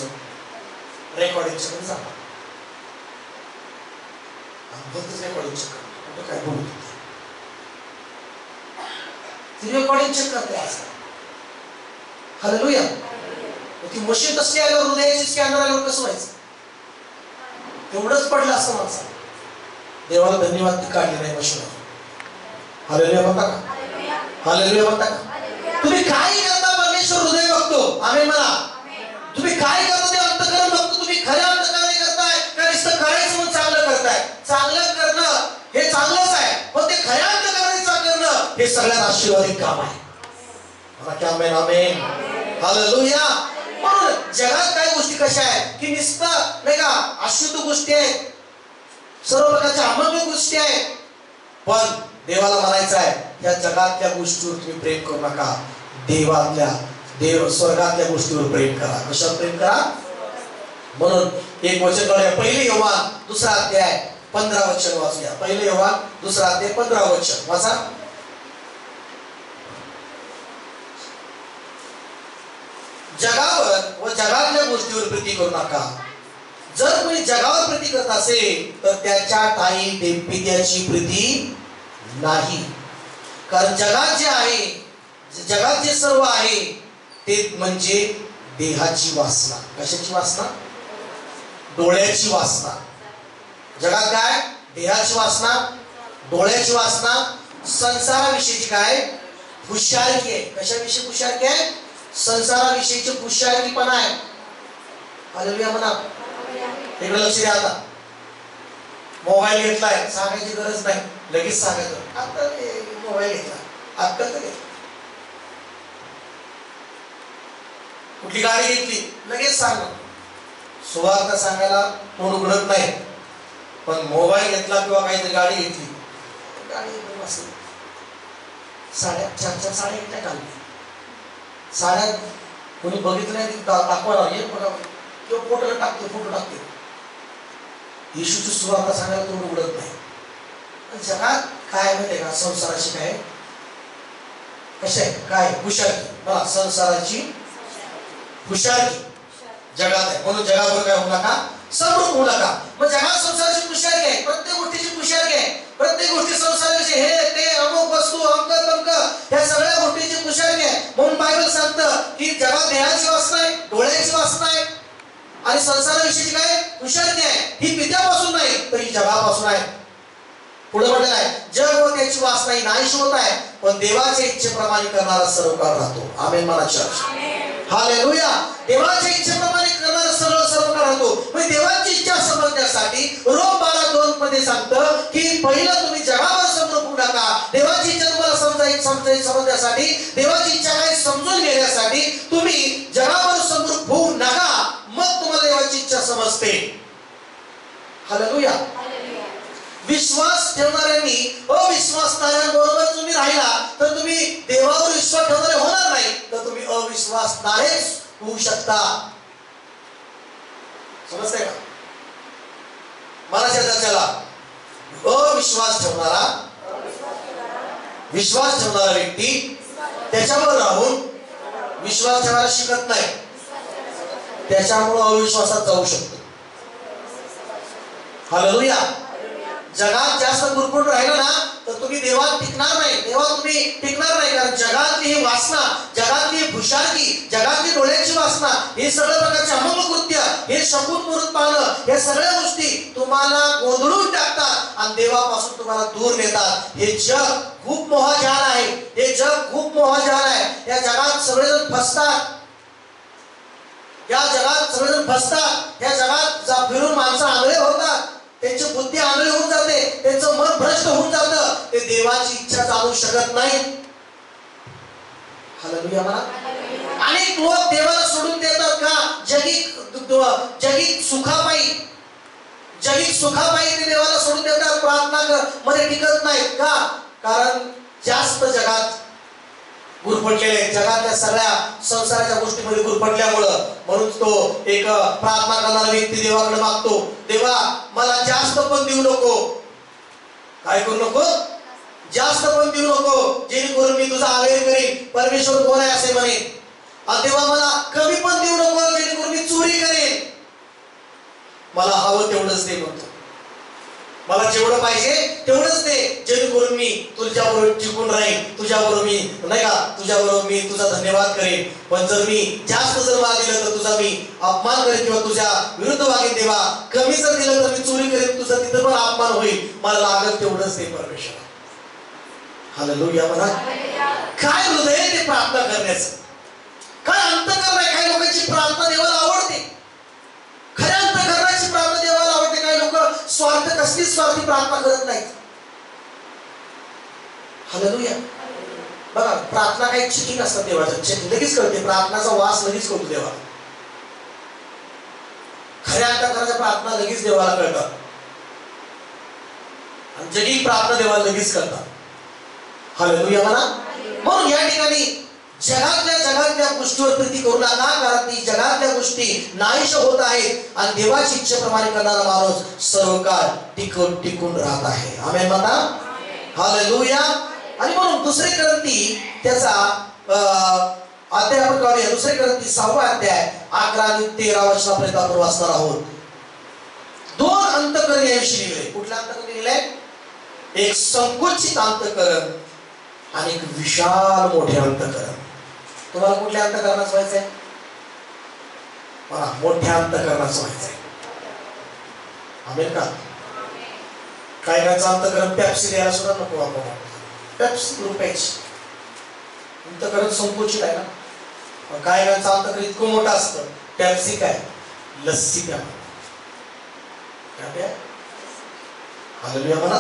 रेकॉर्डिंगचं पण सांगा. रेकॉर्डिंग चेक कर. काय बोलत ती रेकॉर्डिंग चेक करते असं. हालेलुया. ती मशीन कसली आल्यावर हृदयाची स्कॅनर आल्यावर कसं व्हायचं? तेवढंच पडलं असं माणसाला. देवाला धन्यवाद ती काढली नाही मशीन. हालेलुया म्हणता का? हालेलुया म्हणता का? तुम्ही काय करता परमेश्वर हृदय बघतो. आमेन म्हणा. तुम्ही काय करता ते अंतःकरण बघतो. तुम्ही खऱ्या अंतःकरणाने करताय का नुसतं करायचं म्हणून चांगलं करताय? चांगलं करणं हे चांगलंच आहे, पण ते खऱ्या अंतःकरणाने करणं हे सगळ्यात आशीर्वादित काम आहे. मला की आमेन. आमेन. हालेलुया. म्हणून जगात काय गोष्टी कशा आहेत की नुसतं नाही का अशुद्ध गोष्टी आहेत, सर्व प्रकारच्या अमंगळ गोष्टी आहेत. पण देवाला म्हणायचं आहे या जगातल्या गोष्टीवर तुम्ही प्रेम करू नका. स्वर्गातल्या गोष्टीवर प्रेम करा. कशावर प्रेम करा? म्हणून एक वचन काढूया. पहिले योहान 2 अध्याय 15 वचन वाचूया. पहिले योहान 2 अध्याय 15 वचन वाचा. जगावर व जगातल्या गोष्टीवर प्रीती करू नका. जर कोणी जगावर प्रीती करत असेल तर त्याच्या ठाई पित्याची प्रीती नाही. कारण जगात जे आहे, जगात जे सर्व आहे ते म्हणजे देहाची वासना. कशाची वासना? डोळ्याची वासना. जगात काय? देहाची वासना, डोळ्याची वासना, संसाराविषयीची काय हुशारकी आहे. कशाविषयी हुशारकी आहे? संसाराविषयीची हुशारकी पण आहे. हालेलुया म्हणा. इकडे लक्ष द्या. आता मोबाईल घेतलाय सांगायची गरज नाही, लगेच सांगायचं आता मोबाईल घेतला. आता तर कुठली गाडी घेतली लगेच सांग. सुवार्ता सांगायला कोण उघडत नाही, पण मोबाईल घेतला किंवा काहीतरी गाडी घेतली, गाडी असेल 4:30 साड्या घेतल्या घालली. साड्या कोणी बघितलं नाही दाखवणार हे बघा किंवा फोटो टाकते. येशूची सुवार्ता सांगायला तोंड उघडत नाही. जगात काय माहितीये का? संसाराची काय कशा आहे काय हुशारकी. मला संसाराची हुशारकी जगात आहे. म्हणून जगाबरोबर काय होऊ नका, समृद्ध होऊ नका. मग जगात संसाराची हुशारकी आहे, प्रत्येक गोष्टीची हुशारकी आहे. प्रत्येक गोष्टी संसाराविषयी हे ते अमुक वस्तू अंक तंक ह्या सगळ्या गोष्टीची हुशारकी आहे. म्हणून बायबल सांगतं की जगात देहाची वासना आहे, डोळ्याची वासना आहे आणि संसाराविषयीची काय हुशारकी आहे. ही पित्यापासून नाही तर ही जगापासून आहे. पुढे म्हटलेलं आहे जग व त्याची वासना ही नाहीशी होत आहे, पण देवाच्या इच्छेप्रमाणे करणारा सर्व काळ राहतो. आमेन म्हणा चर्च. हालेलुया. देवाच्या इच्छेप्रमाणे करणारा सर्व काळ राहतो. म्हणजे देवाची इच्छा समजण्यासाठी रोम 12:2 मध्ये सांगतं की पहिलं तुम्ही जगावर समृद्ध होऊ नका. देवाची इच्छा तुम्हाला समजण्यासाठी, देवाची इच्छा काय समजून घेण्यासाठी तुम्ही जगावर समृद्ध होऊ नका. मग तुम्हाला देवाची इच्छा समजते. हालेलुया. विश्वास ठेवणाऱ्यांनी अविश्वासणाऱ्यांबरोबर तुम्ही राहिला तर तुम्ही देवावर विश्वास ठेवणारे होणार नाही, तर तुम्ही अविश्वासणारेच होऊ शकता. समजते का? मनाच्या दर्जाला अविश्वास ठेवणारा, विश्वास ठेवणारा व्यक्ती त्याच्यावर राहून विश्वास ठेवायला शिकत नाही, त्याच्यामुळे अविश्वासात जाऊ शकतो. हालेलुया. जगात जास्त गुरफटून राहिलं ना तर तुम्ही देवात टिकणार नाही, देवात तुम्ही टिकणार नाही. कारण जगातली ही वासना, जगातली ही भुशारगी, जगातली डोळ्याची वासना, हे सगळ्या प्रकारचे अमंगल कृत्य, हे शकून मुहूर्त पाहणं, या सगळ्या गोष्टी तुम्हाला गोंधळून टाकतात आणि देवापासून तुम्हाला दूर नेतात. हे जग खूप मोहजाल आहे, हे जग खूप मोहजाल आहे. या जगात सगळेजण फसतात, या जगात सगळेजण फसतात. या जगात फिरून माणसं आंधळे होतात, त्यांची बुद्धी आंधळी होऊन जाते, त्यांचं मन भ्रष्ट होऊन जातं, ते देवाची इच्छा चालू शकत नाही. हालेलुया म्हणा. अनेक लोक देवाला सोडून देतात का? जगिक सुखापायी, जगिक सुखापायी ते देवाला सोडून देतात, प्रार्थना मध्ये टिकत नाहीत का? कारण जास्त जगात गुरफटलेले, जगातल्या सगळ्या संसाराच्या गोष्टीमध्ये गुरफटल्यामुळं. म्हणून तो एक प्रार्थना करणारा व्यक्ती देवाकडे मागतो, देवा मला जास्त पण देऊ नको, काय करू नको, जास्त पण देऊ नको, जेणेकरून मी तुझा आवेर करेन. परमेश्वर कोण आहे असे म्हणेन. देवा मला कमी पण देऊ नको, जेणेकरून मी चोरी करेन. मला हवं तेवढंच दे म्हणतो, मला जेवढं पाहिजे तेवढंच दे, जेणेकरून मी तुझ्याबरोबर टिकून राहीन, तुझ्याबरोबर मी नाही का, तुझ्याबरोबर मी तुझा धन्यवाद करेन. पण जर मी जास्त जर मला दिलं तर तुझा मी अपमान करेन किंवा तुझ्या विरुद्ध वागेन. देवा कमी जर दिलं तर मी चोरी करेन, तुझा तिथं पण अपमान होईल. मला लागत तेवढंच दे परमेश्वर. हालेलुया म्हणा. काय हृदय ते प्रार्थना करण्याचं, काय अंतःकरण आहे. काही लोकांची प्रार्थना देवाला आवडते, खऱ्या अंतःकरणाची प्रार्थना देवाला आवडते. काही लोक स्वार्थ, कसलीच स्वार्थी प्रार्थना करत नाहीत. हालेलुया. बघा प्रार्थना काही चेकिंग असतात देवाचं, लगेच कळते, प्रार्थनाचा वास लगेच कळतो देवाला. खऱ्या अंतःकरणाच्या प्रार्थना लगेच देवाला कळतात आणि जगी प्रार्थना देवाला लगेच कळतात. हालेलुया म्हणा. म्हणून या ठिकाणी जगातल्या गोष्टीवर प्रीती करू नका, कारण ती जगातल्या गोष्टी नाहीशा होत आहेत आणि देवाची इच्छेप्रमाणे करणारा माणूस सर्व काळ टिकून राहत आहे. आमेन म्हणा. हालेलुया. आणि म्हणून दुसरे ग्रंथी त्याचा अध्याय आपण पाहूया. दुसरे ग्रंथी 6वा अध्याय 11 आणि 13 वचनापर्यंत आपण वाचणार आहोत. दोन अंतःकरण याविषयी लिहिले. कुठला अंतःकरण लिहिलंय? एक संकुचित अंतःकरण आणि एक विशाल मोठे अंतःकरण. तुम्हाला कुठल्या अंतःकरणाचं व्हायचंय? मला मोठ्या अंतःकरणाचं व्हायचंय. आमेन का? काय कायचं अंतःकरण पेप्सी द्यायला सुद्धा नको आपण. पेप्सी रुपयाची अंतःकरण संकुचित आहे ना. काय कायचं अंतःकरण इतकं मोठं असतं. पेप्सी काय, लस्सी काय. हालेलुया म्हणा.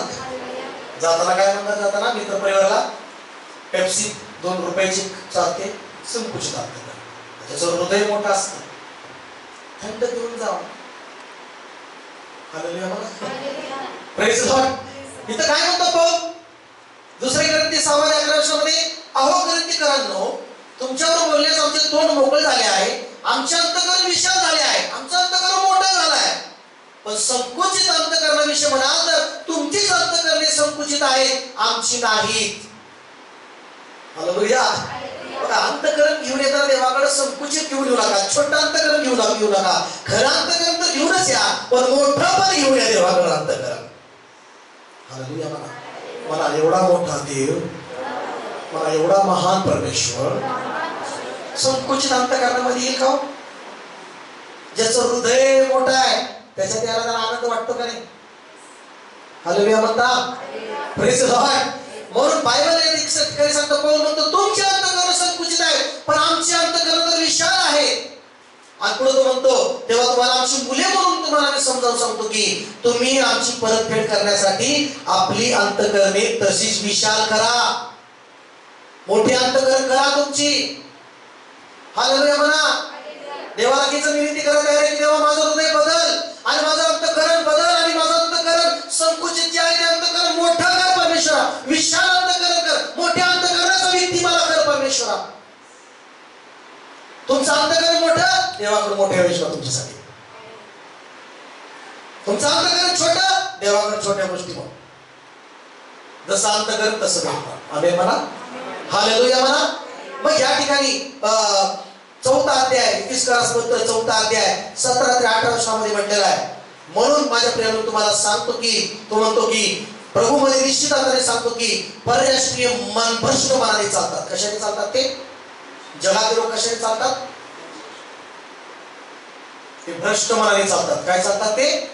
जाताना काय म्हणतात, जाताना मित्र परिवाराला पेप्सी 2 रुपयाची चालते, संकुचित अंतःकरण. त्याचं हृदय मोठं असतं, थंड देऊन जावं. हालेलुया म्हणा. Praise Lord. इथं काय म्हणतो पाऊल? दुसरे ग्रंथी 6व्या 11व्या वचनामध्ये, अहो ग्रंथीकरांनो, तुमच्यावर बोलण्यास आमचे तोंड मोकळे झाले आहे, आमचे अंतःकरण विशाल झाले आहे, आमचं अंतःकरण मोठं झालं आहे. पण संकुचित अंतःकरणाविषयी म्हणाल तर तुमचीच अंतःकरणे संकुचित आहेत, आमची नाहीत. हालेलुया. बघा अंतःकरण घेऊन येताना देवाकडे संकुचित घेऊन येऊ नका, छोटं अंतःकरण घेऊ नका. खरं अंतःकरण तर घेऊनच या, पण मोठं पण घेऊन या देवाकडे अंतःकरण. हालेलुया म्हणा. मला एवढा मोठा देव, मला एवढा महान परमेश्वर संकुचित अंतःकरणामध्ये येईल का? ज्याचं हृदय मोठं आहे त्याच्यात याला जरा आनंद वाटतो का नाही? हालेलुया म्हणता. Praise Lord. म्हणून बायबल ठिकाणी सांगतो, पाऊल म्हणतो तुमचे अंतःकरण संकुचित आहे, पण आमचे अंतःकरण तर विशाल आहे. आणि पुढे तो म्हणतो, तेव्हा तुम्हाला आमची मुले म्हणून तुम्हाला मी समजावून सांगतो की तुम्ही आमची परतफेड करण्यासाठी आपली अंतःकरणे तशीच विशाल करा, मोठी अंतःकरण करा तुमची. हालेलुया म्हणा. देवाला कीच विनंती करत आहे की देवा माझं हृदय बदल आणि माझं अंतःकरण बदल आणि माझं अंतःकरण संकुचित जे आहे ते अंतःकरण मोठं कर परमेश्वरा, विशाल अंतःकरण कर, मोठ्या अंतःकरणाचा व्यक्ती मला कर परमेश्वरा. तुमचं अंतःकरण मोठं, देवाकडे मोठ्या विश्वास तुमच्यासाठी. तुमचं अंतःकरण छोटं, देवाकडे छोट्या गोष्टी बघ. जसं अंतःकरण तसं भेटणार. आमेन म्हणा. हालेलुया म्हणा. मग या ठिकाणी चौथा अध्याय इफिसकारासपत्र चौथा अध्याय 17 ते 18 वचनामध्ये म्हटलेला आहे. म्हणून माझ्या प्रियानो तुम्हाला सांगतो की तो म्हणतो की प्रभूमध्ये निश्चित अर्थाने सांगतो की परराष्ट्रीय मन भ्रष्ट मनाने चालतात. कशाने चालतात? ते जगातील लोक कशाने चालतात? ते भ्रष्ट मनाने चालतात. काय चालतात ते?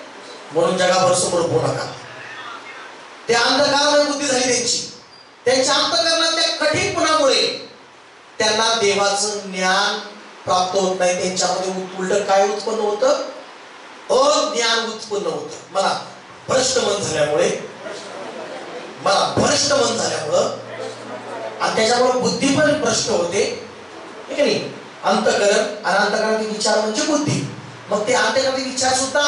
म्हणून जगाभर समोर होऊ नका. ते अंधकारमय बुद्धी झाली त्यांची. त्यांच्या अंतःकरणातल्या कठीणपणामुळे त्यांना देवाचं ज्ञान प्राप्त होत नाही. त्यांच्यामध्ये उलट काय उत्पन्न होतं? अज्ञान उत्पन्न होतं. मला भ्रष्ट मन झाल्यामुळे आणि त्याच्यामुळे बुद्धी पण भ्रष्ट होते. ठीक आहे. अंतःकरण आणि अंतःकरणाचे विचार म्हणजे बुद्धी. मग ते अंतःकरणाचे विचार सुद्धा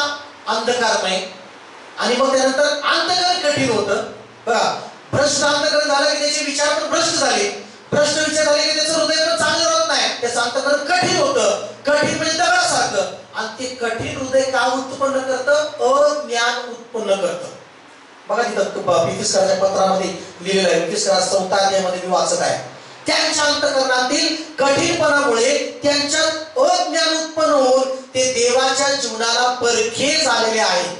अंधकारमय आणि मग त्यानंतर अंतःकरण कठीण होतं. बघा, भ्रष्ट अंतःकरण झालं की त्याचे विचार पण भ्रष्ट झाले. भ्रष्ट विचार झाले की त्याचं हृदय पण चांगलं राहत नाही. त्याचं अंतःकरण कठीण होतं. कठीण म्हणजे दगडासारखं. आणि ते कठीण हृदय का उत्पन्न करतं? अज्ञान उत्पन्न करतं. बघा तिथं इफिसकाराच्या पत्रामध्ये लिहिलेलं आहे. इफिसकाराच्या 4 अध्यायामध्ये मी वाचत आहे. त्यांच्या अंतःकरणातील कठीणपणामुळे त्यांच्यात अज्ञान उत्पन्न होऊन ते देवाच्या जीवनाला परखे झालेले आहेत.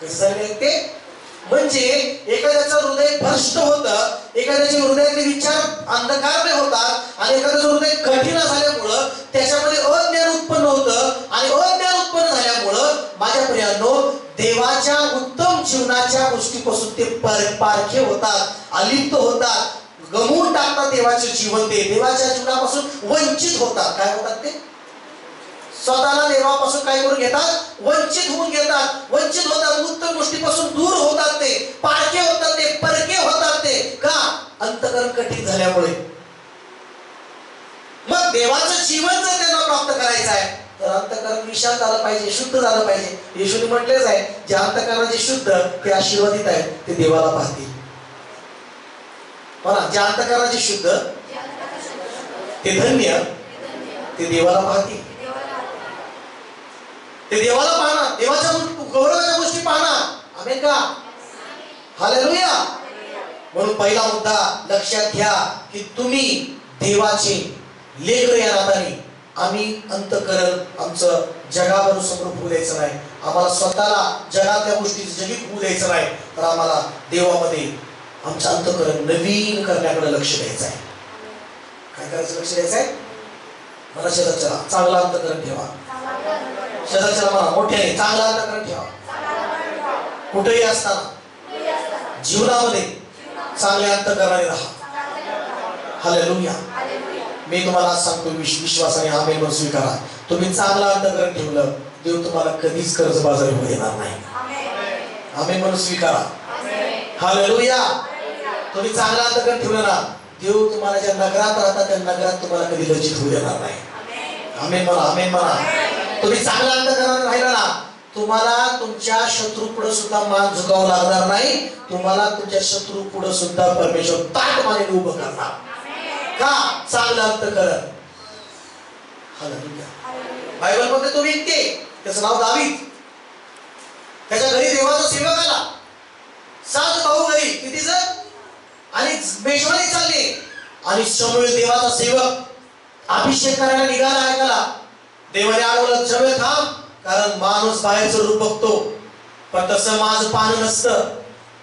कसे झालेले आहेत ते? म्हणजे एखाद्याचं हृदय भ्रष्ट होतं, एखाद्याच्या हृदयातले विचार अंधकारमय होतात आणि एखाद्याचं हृदय कठीण झाल्यामुळं त्याच्यामध्ये अज्ञान उत्पन्न होतं आणि अज्ञान उत्पन्न झाल्यामुळं माझ्या प्रियांनो देवाच्या उत्तम जीवनाच्या गोष्टीपासून ते पारखे होतात, अलिप्त होतात, गमवून टाकतात देवाचे जीवन. ते देवाच्या जीवनापासून वंचित होतात. काय होतात ते? स्वतःला देवापासून काय करून घेतात? वंचित होऊन घेतात. वंचित होतात. उत्तम गोष्टीपासून दूर होतात. ते पारखे होतात. ते परके होतात. ते का? अंतःकरण कठीण झाल्यामुळे. मग देवाचं जीवन जर त्यांना प्राप्त करायचं आहे तर अंतःकरण विशाल झालं पाहिजे, शुद्ध झालं पाहिजे. येशूने म्हटलेच आहे, जे अंतःकरणाचे शुद्ध ते आशीर्वादित आहेत, ते देवाला पाहतील. म्हणा, जे अंतःकरणाचे शुद्ध ते धन्य, ते देवाला पाहतील. ते देवाला पाहणार, देवाच्या गौरवाच्या गोष्टी पाहणार. आमेन का? हालेलुया. म्हणून पहिला मुद्दा लक्षात घ्या की तुम्ही देवाचे लेकर या नात्याने आम्ही अंतःकरण आमचं जगावर समोर होऊ द्यायचं नाही. आम्हाला स्वतःला जगातल्या गोष्टी जगीत होऊ द्यायचं नाही. तर आम्हाला देवामध्ये आमचं अंतःकरण नवीन करण्याकडे लक्ष द्यायचं आहे. काय करायचं? लक्ष द्यायचं आहे. मला शेजारच्याला चांगला अंतःकरण ठेवा. शेजारच्याला मला मोठ्याने चांगला अंतःकरण ठेवा. कुठेही असताना जीवनामध्ये चांगल्या अंतःकरणाने राहा. हालेलुया. मी तुम्हाला सांगतो विश्वासाने आमेन म्हणून स्वीकारा. तुम्ही चांगला अंतःकरण ठेवलं, देव तुम्हाला कधीच कर्जबाजारी होऊ देणार नाही. आमेन म्हणून स्वीकारा. हालेलुया. तुम्ही चांगला अंतःकरण ठेवलं ना, देव तुम्हाला ज्या नगरात राहतात त्या नगरात तुम्हाला कधी लज्जित होऊ देणार नाही. आमेन म्हणा. आमेन म्हणा. तुम्ही चांगला अंतःकरणाने राहिला ना, तुम्हाला तुमच्या शत्रू पुढे सुद्धा मान झुकावं लागणार नाही. तुम्हाला तुमच्या शत्रू पुढे सुद्धा परमेश्वर ताट मानेने उभं करणार. का? चांगलं अंतःकरण. हालेलुया. बायबल मध्ये तो व्यक्ती, त्याचं नाव दावीद. त्याच्या घरी देवाचा सेवक आला. 7 भाऊ घरी. किती जण? आणि मेजवानी चालली. आणि शमूएल देवाचा सेवक अभिषेक करायला निघाला. ऐकायला देवाने आठवलं, शमूएल थांब, कारण माणूस बाहेरचं रूप बघतो पण तसं माझं पाहणं नसतं.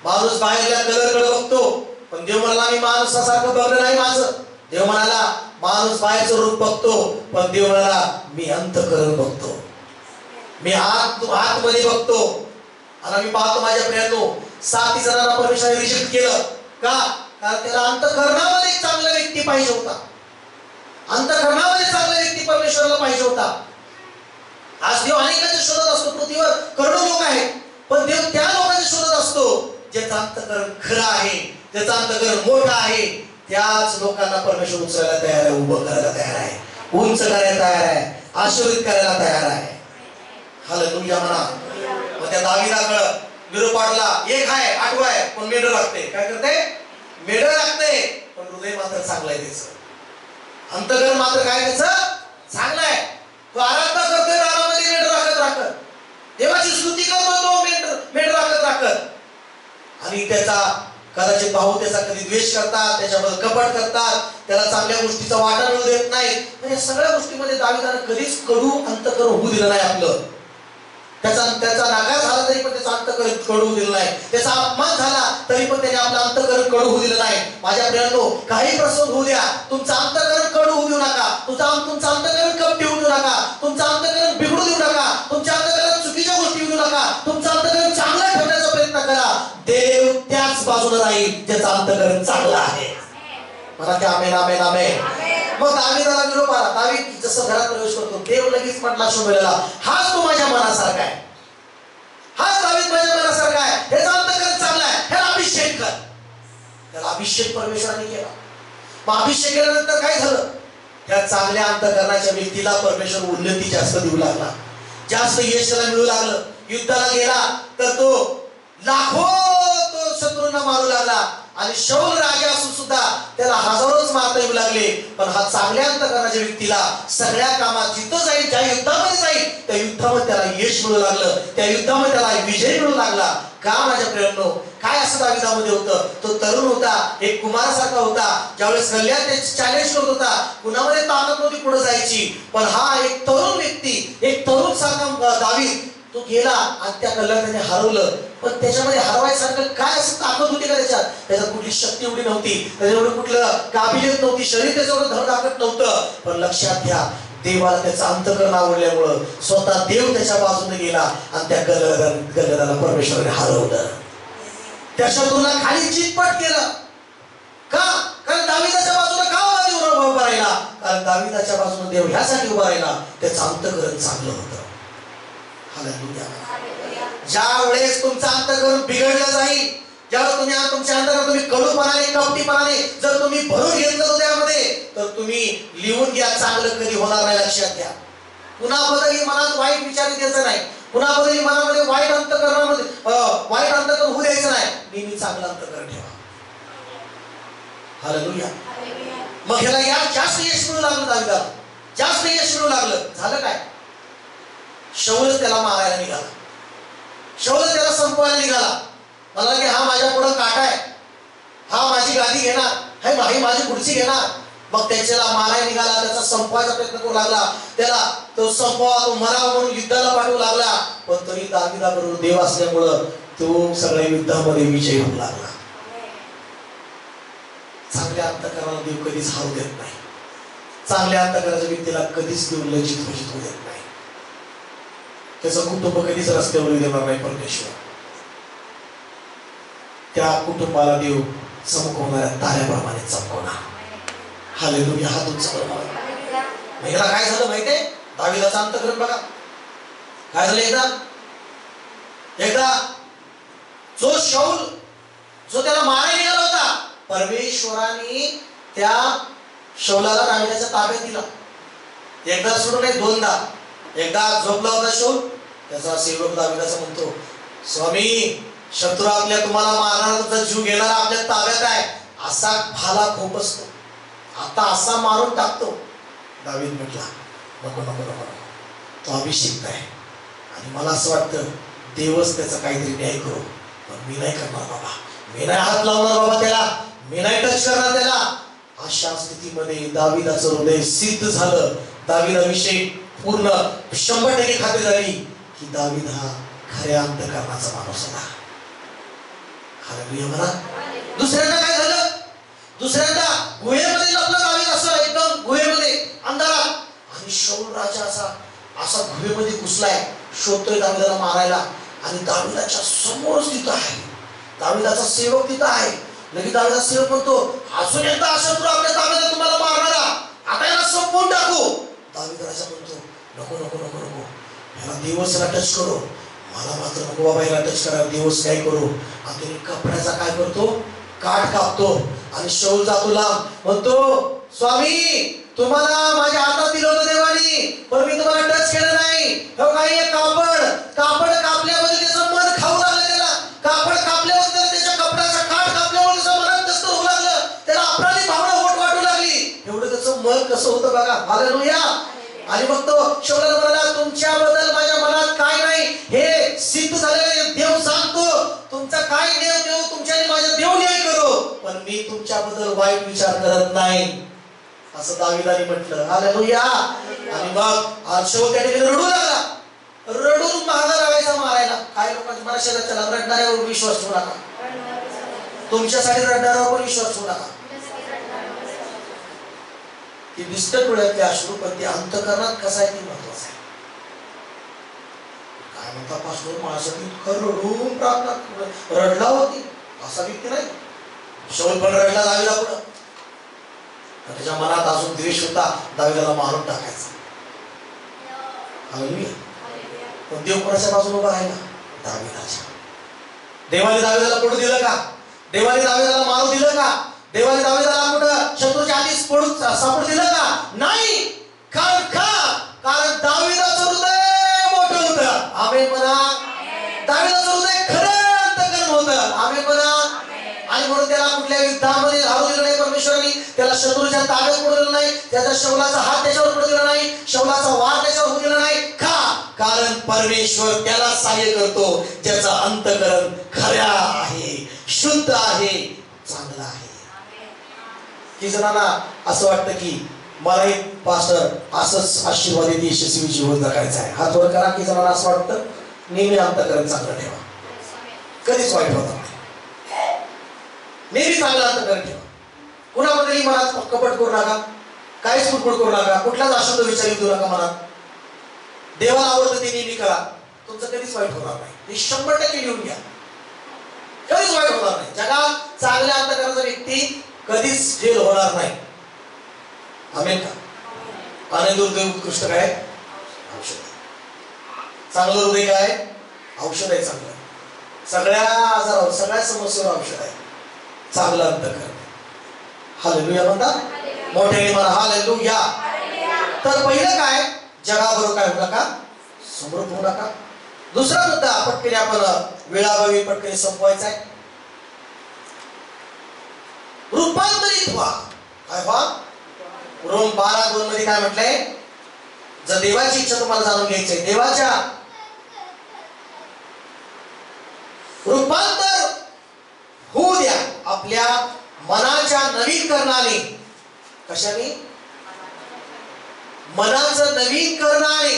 माणूस बाहेरच्या कलरकडे बघतो पण देव म्हणाला मी माणसासारखं बघलं नाही. माझं देव म्हणाला माणूस बाहेरचं रूप बघतो पण देव म्हणाला मी अंतःकरण बघतो. मी आतमध्ये बघतो. आणि मी पाहतो माझ्या प्रियांनो 7 जणांना परमेश्वराने रिजेक्ट केलं. का? कारण त्याला अंतःकरणामध्ये एक चांगला व्यक्ती पाहिजे होता. अंतःकरणामध्ये चांगला व्यक्ती परमेश्वराला पाहिजे होता. आज देव अनेकांच्या शोधत असतो. पृथ्वीवर करोडो लोक आहेत पण देव त्या लोकांच्या शोधत असतो ज्याचं अंतःकरण खरं आहे, ज्याचं अंतःकरण मोठं आहे. त्याच लोकांना परमेश्वर उचलायला तयार आहे, उभं करायला तयार आहे, उंच करायला तयार आहे, आशीर्वादित करायला तयार आहे. हालेलुया म्हणा. मग त्या दावीदाकडं निरोप पाठवला. एक आहे, 8वा आहे पण मेढं लागते. काय करते? मेढं लागते. पण हृदय मात्र चांगलं आहे त्याचं. अंतःकरण मात्र काय त्याचं? चांगलं आहे. तो आराधना करतोय रानामध्ये मेढं राखत. देवाची स्तुती करतो तो मेढं राखत. आणि त्याचा कदाचित भाऊ त्याचा कधी द्वेष करतात, त्याच्याबद्दल कपट करतात, त्याला चांगल्या गोष्टीचा वाटा मिळू देत नाही. पण या सगळ्या गोष्टीमध्ये दाविदानं कधीच कडू अंतकरण होऊ दिलं नाही आपलं. त्याचा नाकार झाला तरी पण त्याचा अंतकरण कडू होऊ दिलं नाही. त्याचा अपमान झाला तरी पण त्याने आपलं अंतकरण कडू होऊ दिलं नाही. माझ्या प्रियांनो, काही प्रसंग होऊ द्या, तुमचं अंतकरण कडू होऊ देऊ नका. तुमचं अंतकरण कपटी होऊ देऊ नका. तुमचं अंतकरण बिघडू देऊ नका. तुमच्या अंतकरणात चुकीच्या गोष्टी देऊ नका. तुमचं अंतकरण चांगलं ठेवण्याचा प्रयत्न करा. देव त्याच बाजूला राहील ज्याचं अंतकरण चांगलं आहे. मला ते आमेन आमेन आमेन. मग दाविदाला निरोप आला. दावीद जसं घरात प्रवेश करतो, देव लगेच म्हटला शमूएलला, हाच तो माझ्या मनासारखा आहे, हाच दावीद माझ्या मनासारखा आहे, ह्याचा अंतकरण चांगला आहे, ह्याला अभिषेक कर. त्याला अभिषेक परमेश्वराने केला. मग अभिषेक केल्यानंतर काय झालं? त्या चांगल्या अंतकरणाच्या व्यक्तीला परमेश्वर उन्नती जास्त देऊ लागला, जास्त यश त्याला मिळू लागलं. युद्धाला गेला तर तो लाखो तो शत्रूंना मारू लागला आणि शौल राजा असून सुद्धा त्याला हजारोच मारता येऊ लागले. पण हा चांगल्या अंतकरणाच्या व्यक्तीला सगळ्या कामात जिथं जाईल, ज्या युद्धामध्ये जाईल, त्या युद्धामध्ये त्याला यश मिळू लागलं, त्या युद्धामध्ये त्याला विजय मिळू लागला. का माझ्या प्रियांनो, काय असं दाविदामध्ये होतं? तो तरुण होता, एक कुमारासारखा होता. ज्यावेळेस गल्ल्यात त्याची चॅलेंज करत होता, कुणामध्ये ताकद नव्हती पुढे जायची, पण हा एक तरुण व्यक्ती, एक तरुण सारखा दावीद, तो गेला आणि त्या कल्ल्यात त्याने हरवलं. पण त्याच्यामध्ये हरवायसारखं काय असं ताकद होती का? त्याच्यात कुठली शक्ती एवढी नव्हती, त्याच्यावर कुठलं काबिलियत नव्हती, शरीर त्याच्यावर धडधाकट नव्हतं. पण लक्षात घ्या, देवाला त्याचं अंतकरण आवडल्यामुळं स्वतः देव त्याच्या बाजूने गेला आणि त्या गल्ल्याला परमेश्वराने हरवलं. त्या शत्रूला खाली चितपट केलं. का? कारण दाविदाच्या बाजूने का देव उभा राहिला? कारण दाविदाच्या बाजूने देव ह्यासाठी उभा राहिला, त्याचं अंतकरण चांगलं होतं. ज्या वेळेस तुमचं अंतकरण बिघडलं जाईल, ज्यावेळेस तुमच्या अंतकरण तुम्ही कडूपणाने, कपटीपणाने जर तुम्ही भरून घेतलं त्यामध्ये, तर तुम्ही लिहून घ्या, चांगलं कधी होणार नाही. लक्षात घ्या, पुन्हा बदली मनात वाईट विचार द्यायचं नाही, पुन्हा बदली मनामध्ये वाईट अंतकरण होऊ द्यायचं नाही. नेहमी चांगलं अंतकरण ठेवा. हालेलुया. मग ह्याला जास्त यश मिळू लागलं, दाविदाला जास्त यश मिळू लागलं. झालं काय? शौलच त्याला मारायला निघाला, शौलच त्याला संपवायला निघाला. मला की हा माझ्या पुढे काटा आहे, हा माझी गादी घेणार, हे माझी खुर्ची घेणार. मग त्याच्याला मारायला निघाला, त्याचा संपवायचा प्रयत्न करू लागला. त्याला तो संपवा, तो मरावा म्हणून युद्धाला पाठवू लागला. पण तरी दाविदाबरोबर देव असल्यामुळं तो सगळ्या युद्धामध्ये विजय होऊ लागला. चांगल्या अंतकरणाला देव कधीच हारू देत नाही. चांगल्या अंतकरणाच्या व्यक्तीला कधीच देव लज्जित होऊ देत नाही. त्याचं कुटुंब कधीच रस्त्यावर देणार नाही परमेश्वर. त्या कुटुंबाला देव चमकवणाऱ्या ताऱ्याप्रमाणे चमकवणार. हालेलुया. हा तुमचा प्रभाव. ह्याला काय झालं माहितीये? दाविदाचं अंतकरण बघा काय झालं. एकदा जो शौल जो त्याला मारायला निघाला होता, परमेश्वराने त्या शौलाला दाविदाच्या ताब्यात दिला. एकदा सोडून नाही, दोनदा. एकदा झोपला होता शौल, त्याचा सेवक दाविदाचा म्हणतो, स्वामी, शत्रू आपल्या तुम्हाला मारणार, तुमचा जीव घेणारा आपल्या ताब्यात आहे, असा भाला खोपसतो, आता असा मारून टाकतो. दावीद म्हटला, नको नको नको, तो अभिषेक आहे आणि मला असं वाटतं देवच त्याचा काहीतरी न्याय करू, पण मी नाही करणार बाबा, मी नाही हात लावणार बाबा त्याला, मी नाही टच करणार त्याला. अशा स्थितीमध्ये दाविदाचं हृदय सिद्ध झालं. दाविदाविषयी पूर्ण 100% खात्री झाली की दावीद हा खऱ्या अंतकरणाचा माणूस होता. हालेलुया म्हणा. दुसऱ्यांदा काय झालं? दुसऱ्यांदा गुहेमध्ये लपला दावीद, असं एकदम गुहेमध्ये अंधारात, आणि शौल राजा असा गुहेमध्ये घुसलाय, शोधतोय दाविदाला मारायला. आणि दाविदाच्या समोरच तिथं आहे, दाविदाचा सेवक तिथं आहे. लगेच दाविदाचा सेवक म्हणतो, अजून एकदा शत्रू आपल्या ताब्यात तुम्हाला मारणारा, आता याला संपवून टाकू. दावीद राजा म्हणतो, नको नको नको नको, याला दिवसला टच करू, मला मात्र नको बाबा याला टच करा, दिवस काय करू. आणि कपड्याचा काय करतो, काठ कापतो आणि शौल जातो लांब, म्हणतो, स्वामी, तुम्हाला माझ्या हातात दिलं होतं देवानी, पण मी तुम्हाला टच केलं नाही. काही कापड कापल्यामध्ये त्याचं मन खाऊ लागलं, त्याला कापड कापल्यावर त्याच्या कपड्याचा काठ कापल्यावर त्याचं मन जास्त होऊ लागलं, त्याला अपराधी भावना वाटू लागली. एवढं त्याचं मन कसं होतं बघा. हालेलुया. आणि मग तो शौलाला म्हणाला, तुमच्याबद्दल माझ्या मनात काय नाही हे सिद्ध झालेलं देव सांगतो, तुमचा काय देव तुमच्याने माझा देव न्याय पण मी तुमच्याबद्दल वाईट विचार करत नाही, असं दावीदाने म्हटलं. हालेलुया. आणि मग शेवट त्या ठिकाणी रडू लागला, रडून महागा लागायचा मारायला. काही लोकांच्या मनात चला रडणाऱ्यावर विश्वास ठेवू नका, तुमच्यासाठी रडणाऱ्यावर पण विश्वास ठेवू नका. ती दिसतं डोळ्यातले अश्रू, पण ते अंतःकरणात कसं आहे ते महत्वाचं आहे. काय म्हणता पास्टर, माझ्यासाठी रडून प्रार्थना रडला होती, असा व्यक्ती नाही. शेवट पण रडला दावीदा पुढं. त्याच्या मनात अजून द्वेष होता, दावीदाला मारून टाकायचा. पण देव कोणाच्या बाजूला उभा राहिला? दावीदाच्या. देवाने दावीदाला पडू दिलं का? देवाने दावीदाला मारू दिलं का? देवाने दावीदाला कुठं शत्रूच्या आधीच सापडू दिलं का? नाही. कारण दावीदाचं हृदय मोठं होतं. आमेन म्हणा. दावीदाचं हृदय खरं अंतःकरण होतं. आमेन म्हणा. आणि म्हणून त्याला कुठल्या युद्धामध्ये हारू दिलं नाही परमेश्वराने. त्याला शत्रूच्या ताब्यात पडू दिलं नाही, त्याचा शौलाचा हात त्याच्यावर पडू दिला नाही, शौलाचा वार त्याच्यावर होऊ दिला नाही. कारण परमेश्वर त्याला सहाय्य करतो ज्याचं अंतःकरण खऱ्या आहे, शुद्ध आहे, चांगलं आहे. की जणांना असं वाटतं की मलाही पास्टर असंच आशीर्वादित यशस्वी जीवन जगायचं आहे. हात वर करा. की जणांना असं वाटतं नेहमी अंतःकरण चांगलं ठेवा, कधीच वाईट होत नाही, नेहमी चांगलं अंतःकरण ठेवा. कुणाबद्दलही मनात कपट करू नका, काहीच कुटकुट करू नका, कुठलाच अशुद्ध विचार येऊ नका मनात. देवाला आवडतं ते नेहमी करा, तुमचं कधीच वाईट होणार नाही. हे 100% लिहून घ्या, कधीच वाईट होणार नाही. जगात चांगल्या अंतःकरणाचा व्यक्ती कधीच फेल होणार नाही. आमेन का? आनंद हृदय उत्कृष्ट काय? औषध. चांगलं हृदय काय? औषध आहे. चांगलं सगळ्या आजारावर, सगळ्या समस्येवर औषध आहे. चांगलं अंतःकरण. हालेलुया म्हणता मोठ्याने म्हणा. हालेलुया. तर पहिलं काय? जगाबरोबर काय होऊ नका, समृद्ध होऊ नका. दुसरा मुद्दा पटकन आपण वेळाभावी पटकन संपवायचा आहे. रूपांतरित व्हा. काय व्हा? रोम 12:2 मध्ये काय म्हटलंय? जर देवाची इच्छा तुम्हाला जाणून घ्यायची आहे, देवाच्या रूपांतर होऊ द्या आपल्या मनाच्या नवीकरणाने. कशाने? मनाचं नवीकरणाने.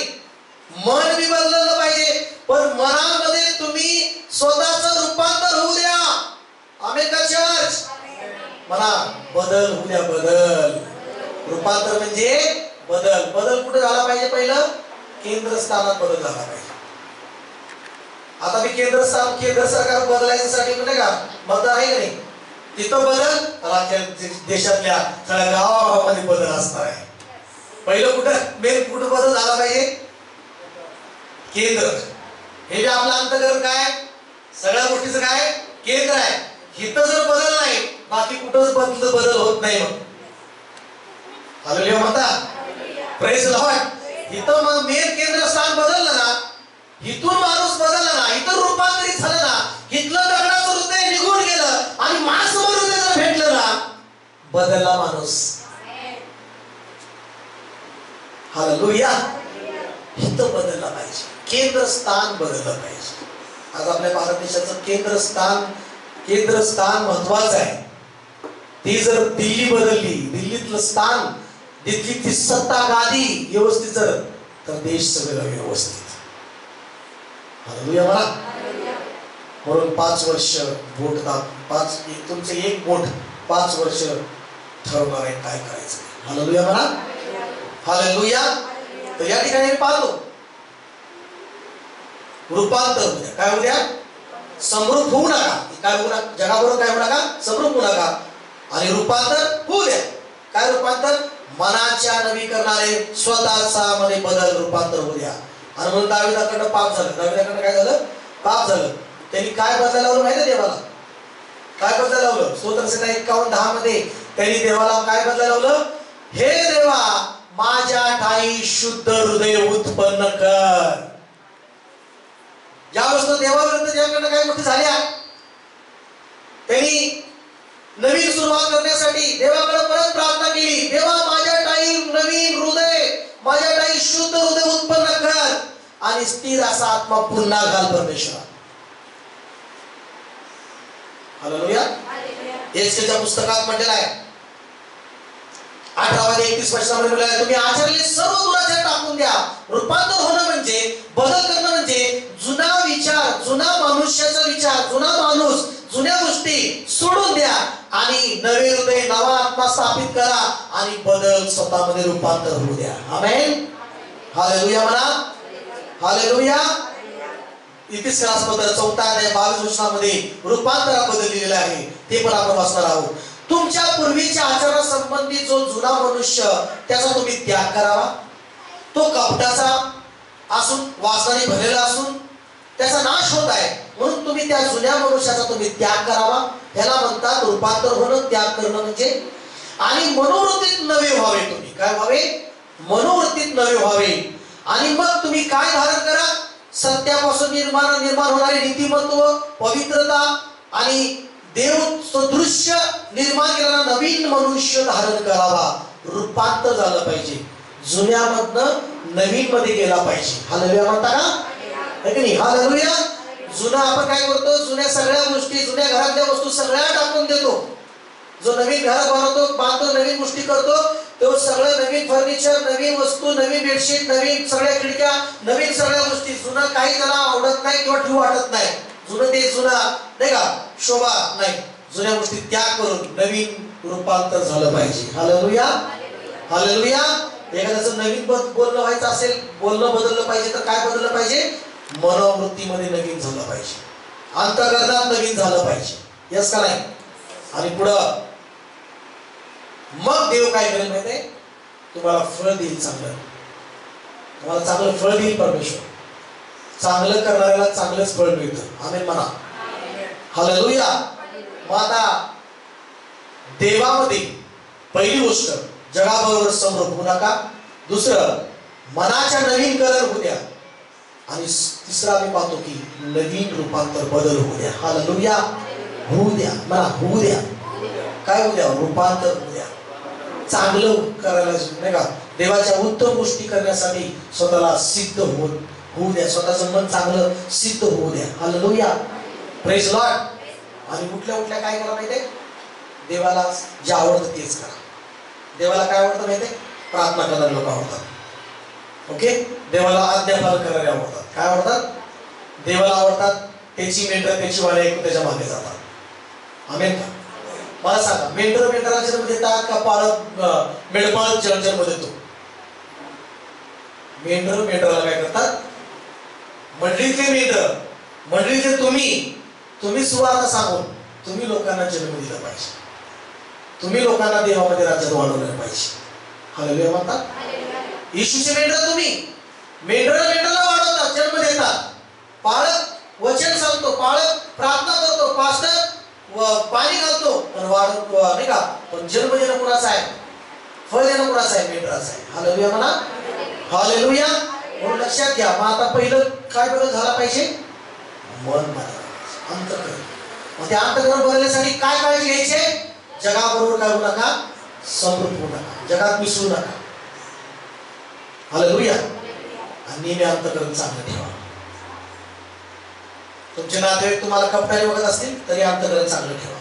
मन बी बदललं पाहिजे, पण मनामध्ये तुम्ही स्वतःचं रूपांतर होऊ द्या. आमेन का चर्च? म्हणा बदल होऊ द्या. बदल. रूपांतर म्हणजे बदल. बदल कुठे झाला पाहिजे? पहिलं केंद्रस्थानात बदल झाला पाहिजे. आता मी केंद्र सरकार बदलायसाठी नाही का मतदार आहे का नाही, तिथं बदल राज्य देशातल्या सगळ्या गावागावामध्ये बदल असणार आहे. पहिलं कुठं बदल झाला पाहिजे? केंद्र. हे जे आपलं अंतःकरण काय, सगळ्या गोष्टीचं काय केंद्र आहे. इथं जर बदल नाही, बाकी कुठंच बदल होत नाही. मग हालेलुया म्हणता. Praise Lord. इथं मग मेन केंद्रस्थान बदललं ना, इथून माणूस बदलला ना, इथं रूपांतरित झालं ना, इथलं दगडाचं हृदय निघून गेलं आणि माणसं हृदय जर भेटलं ना, बदलला माणूस. हालेलुया. इथं बदलला पाहिजे, केंद्रस्थान बदललं पाहिजे. आज आपल्या भारत देशाचं केंद्रस्थान महत्वाचं आहे. ती जर दिल्ली बदलली, दिल्लीतलं स्थान, तिथली ती सत्ता गादी व्यवस्थित जर, तर देश सगळं व्यवस्थित. हालेलुया म्हणा. म्हणून 5 वर्ष वोट दाब, तुमचं एक वोट 5 वर्ष ठरवणार आहे काय करायचं. हालेलुया म्हणा. हालेलुया. तर या ठिकाणी पाहतो रूपांतर होऊ द्या. काय होऊ द्या? समृद्ध होऊ नका. काय होऊ नका? जगाबरोबर काय होऊ नका? समृद्ध होऊ नका. आणि रूपांतर होऊ द्या. काय रूपांतर? मनाच्या नवीकरणाने स्वतःचा मध्ये बदल, रूपांतर होऊ द्या. आणि म्हणून दावीदाकडनं पाप झालं. दावीदाकडनं काय झालं? पाप झालं. त्यांनी काय बदलायला लावलं माहिती आहे देवाला? काय बदलायला लावलं? स्तोत्रसंहिता 51:10 मध्ये त्यांनी देवाला काय बदलायला लावलं? हे देवा, माझ्या ठाई शुद्ध हृदय उत्पन्न कर. ज्या वस्तू देवाविरुद्ध ज्याकडनं काही गोष्टी झाल्या, त्यांनी नवीन सुरुवात करण्यासाठी देवाकडे परत प्रार्थना केली. देवा, माझ्या ठाई नवीन हृदय, माझ्या ठाई शुद्ध हृदय उत्पन्न कर आणि स्थिर असा आत्मा पुन्हा घाल परमेश्वरा. हालेलुया. एसकेच्या पुस्तकात म्हटलेलं आहे 18:31 वचनामध्ये म्हटलेलं आहे, तुम्ही आचरले सर्व दुराचार टाकून द्या. रूपांतर होणं म्हणजे, बदल करणं म्हणजे जुना विचार, जुना मनुष्याचा विचार, जुना माणूस, जुन्या गोष्टी सोडून द्या आणि नवे हृदय, नवा आत्मा स्थापित करा आणि बदल स्वतःमध्ये रूपांतर होऊ द्या. आमेन. हालेलुया म्हणा. हालेलुया. इतिहासपत्र 4 अध्याय 22 वचनामध्ये रूपांतराबद्दल लिहिलेलं आहे, ते पण आपण वाचणार आहोत. तुमच्या पूर्वीच्या आचारासंबंधी जो जुना मनुष्य, त्याचा तुम्ही त्याग करावा. तो कपटाचा असून, वासनाने भरलेला असून त्याचा नाश होत आहे, म्हणून तुम्ही त्या जुन्या मनुष्याचा तुम्ही त्याग करावा. याला म्हणतात रूपांतर होणं, त्याग करणं म्हणजे. आणि मनोवृत्तीत नवे व्हावे. तुम्ही काय व्हावे? मनोवृत्तीत नवे व्हावे. आणि मग तुम्ही काय धारण करा? सत्यापासून निर्माण होणारे नीतिमत्व, पवित्रता आणि देव सदृश्य निर्माण केलेला नवीन मनुष्य धारण करावा. रूपांतर झालं पाहिजे, जुन्यामधनं नवीन मध्ये गेला पाहिजे. हालेलुया म्हणता का? है की नाही? हालेलुया. जुना आपण काय करतो? जुन्या सगळ्या गोष्टी, जुन्या घरातल्या वस्तू सगळ्या टाकून देतो. जो नवीन घर बांधतो, नवीन गोष्टी करतो, तो सगळं नवीन फर्निचर, नवीन वस्तू, नवीन बेडशीट, नवीन सगळ्या खिडक्या, नवीन सगळ्या गोष्टी. जुनं काही त्याला आवडत नाही किंवा ठेवू वाटत नाही. जुनं ते जुना नाही का, शोभा नाही. जुन्या गोष्टी त्याग करून नवीन रूपांतर झालं पाहिजे. हालेलुया. हालेलुया. एखाद्याचं नवीन बोलणं व्हायचं असेल, बोलणं बदललं पाहिजे, तर काय बदललं पाहिजे? मनोवृत्तीमध्ये नवीन झालं पाहिजे, अंतःकरणात नवीन झालं पाहिजे. यस का नाही? आणि पुढं मग देव काय करेल माहिती आहे? तुम्हाला फळ देईल चांगलं. तुम्हाला चांगलं फळ देईल परमेश्वर. चांगलं करणाऱ्याला चांगलंच फळ मिळतं. आमेन म्हणा. हालेलुया. मग आता देवामध्ये पहिली गोष्ट, जगाबरोबर समरस होऊ नका. दुसरं, मनाच्या नवीन कलर होऊ द्या. आणि तिसरा आम्ही पाहतो की नवीन रूपांतर, बदल होऊ द्या. हालेलुया. होऊ द्या म्हणा. होऊ द्या. काय होऊ द्या? रूपांतर होऊ द्या. चांगलं करायला नाही का, देवाच्या उत्तम गोष्टी करण्यासाठी स्वतःला सिद्ध होऊ द्या. स्वतःचं मन चांगलं सिद्ध होऊ द्या. हालेलुया. Praise Lord. आणि कुठल्या काय करा माहितीये? देवाला जे आवडतं तेच करा. देवाला काय आवडतं माहितीये? प्रार्थना करणारे लोक आवडतात. ओके. देवाला आज्ञापालन करणारे आवडतात. काय आवडतात? देवाला आवडतात. त्याची मेंढर त्याची वाले ऐकून त्याच्या मागे जातात. आमेन का? मला सांगा, मेंढराला जन्म देतात का मेंढपाळ जन्म देतो? मेंढराला काय करतात? मंडळीतले मेंढर, मंडळीतले तुम्ही सुवार्ता सांगून तुम्ही लोकांना जन्म दिला पाहिजे. तुम्ही लोकांना देवामध्ये राज्यात वाढवलं पाहिजे. हालेलुया म्हणतात. येशूचे मेंढर तुम्ही. मेंढराला वाढवतात, जन्म देतात. पाळक वचन सांगतो, पाळक प्रार्थना करतो, पास्टर पाणी घालतो, पण वाढवतो नाही का, पण जन्म देणं कुणाचा आहे? फळ देणं कुणाचं आहे? मेंढराचं आहे. हालेलुया म्हणा. हालेलुया. म्हणून लक्षात घ्या. मग आता पहिलं काय बदल झाला पाहिजे? मन बदल, अंतःकरण. मग ते अंतःकरण बदलण्यासाठी काय काळजी घ्यायची? जगाबरोबर काय होऊ नका? समृद्ध होऊ नका, जगात मिसळू नका. हालेलुया. आणि नेहमी अंतःकरण चांगलं ठेवा. तुमचे नातेवाईक तुम्हाला कपटाने बघत असतील तरी अंतःकरण चांगलं ठेवा.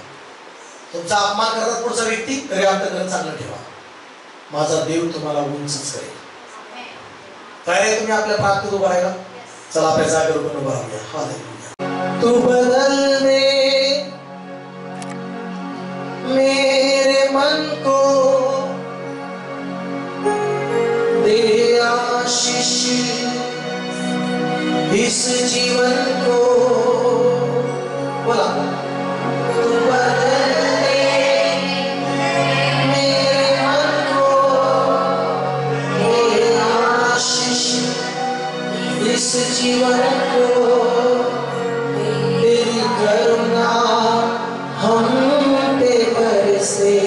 तुमचा अपमान करतात पुढचा व्यक्ती तरी अंतःकरण चांगलं ठेवा. माझा देव तुम्हाला उंचच करेल. काय तुम्ही आपल्या प्रार्थनेत उभा राहिला. चला आपल्या जागेवर उभा राहूया. हालेलुया. तू बदल दे मेरे मन को, दे आशीष इस जीवन को. बोला. तू बदल दे मेरे मन को, दे आशीष इस जीवन को. तेरी करुणा हम पे बरसे,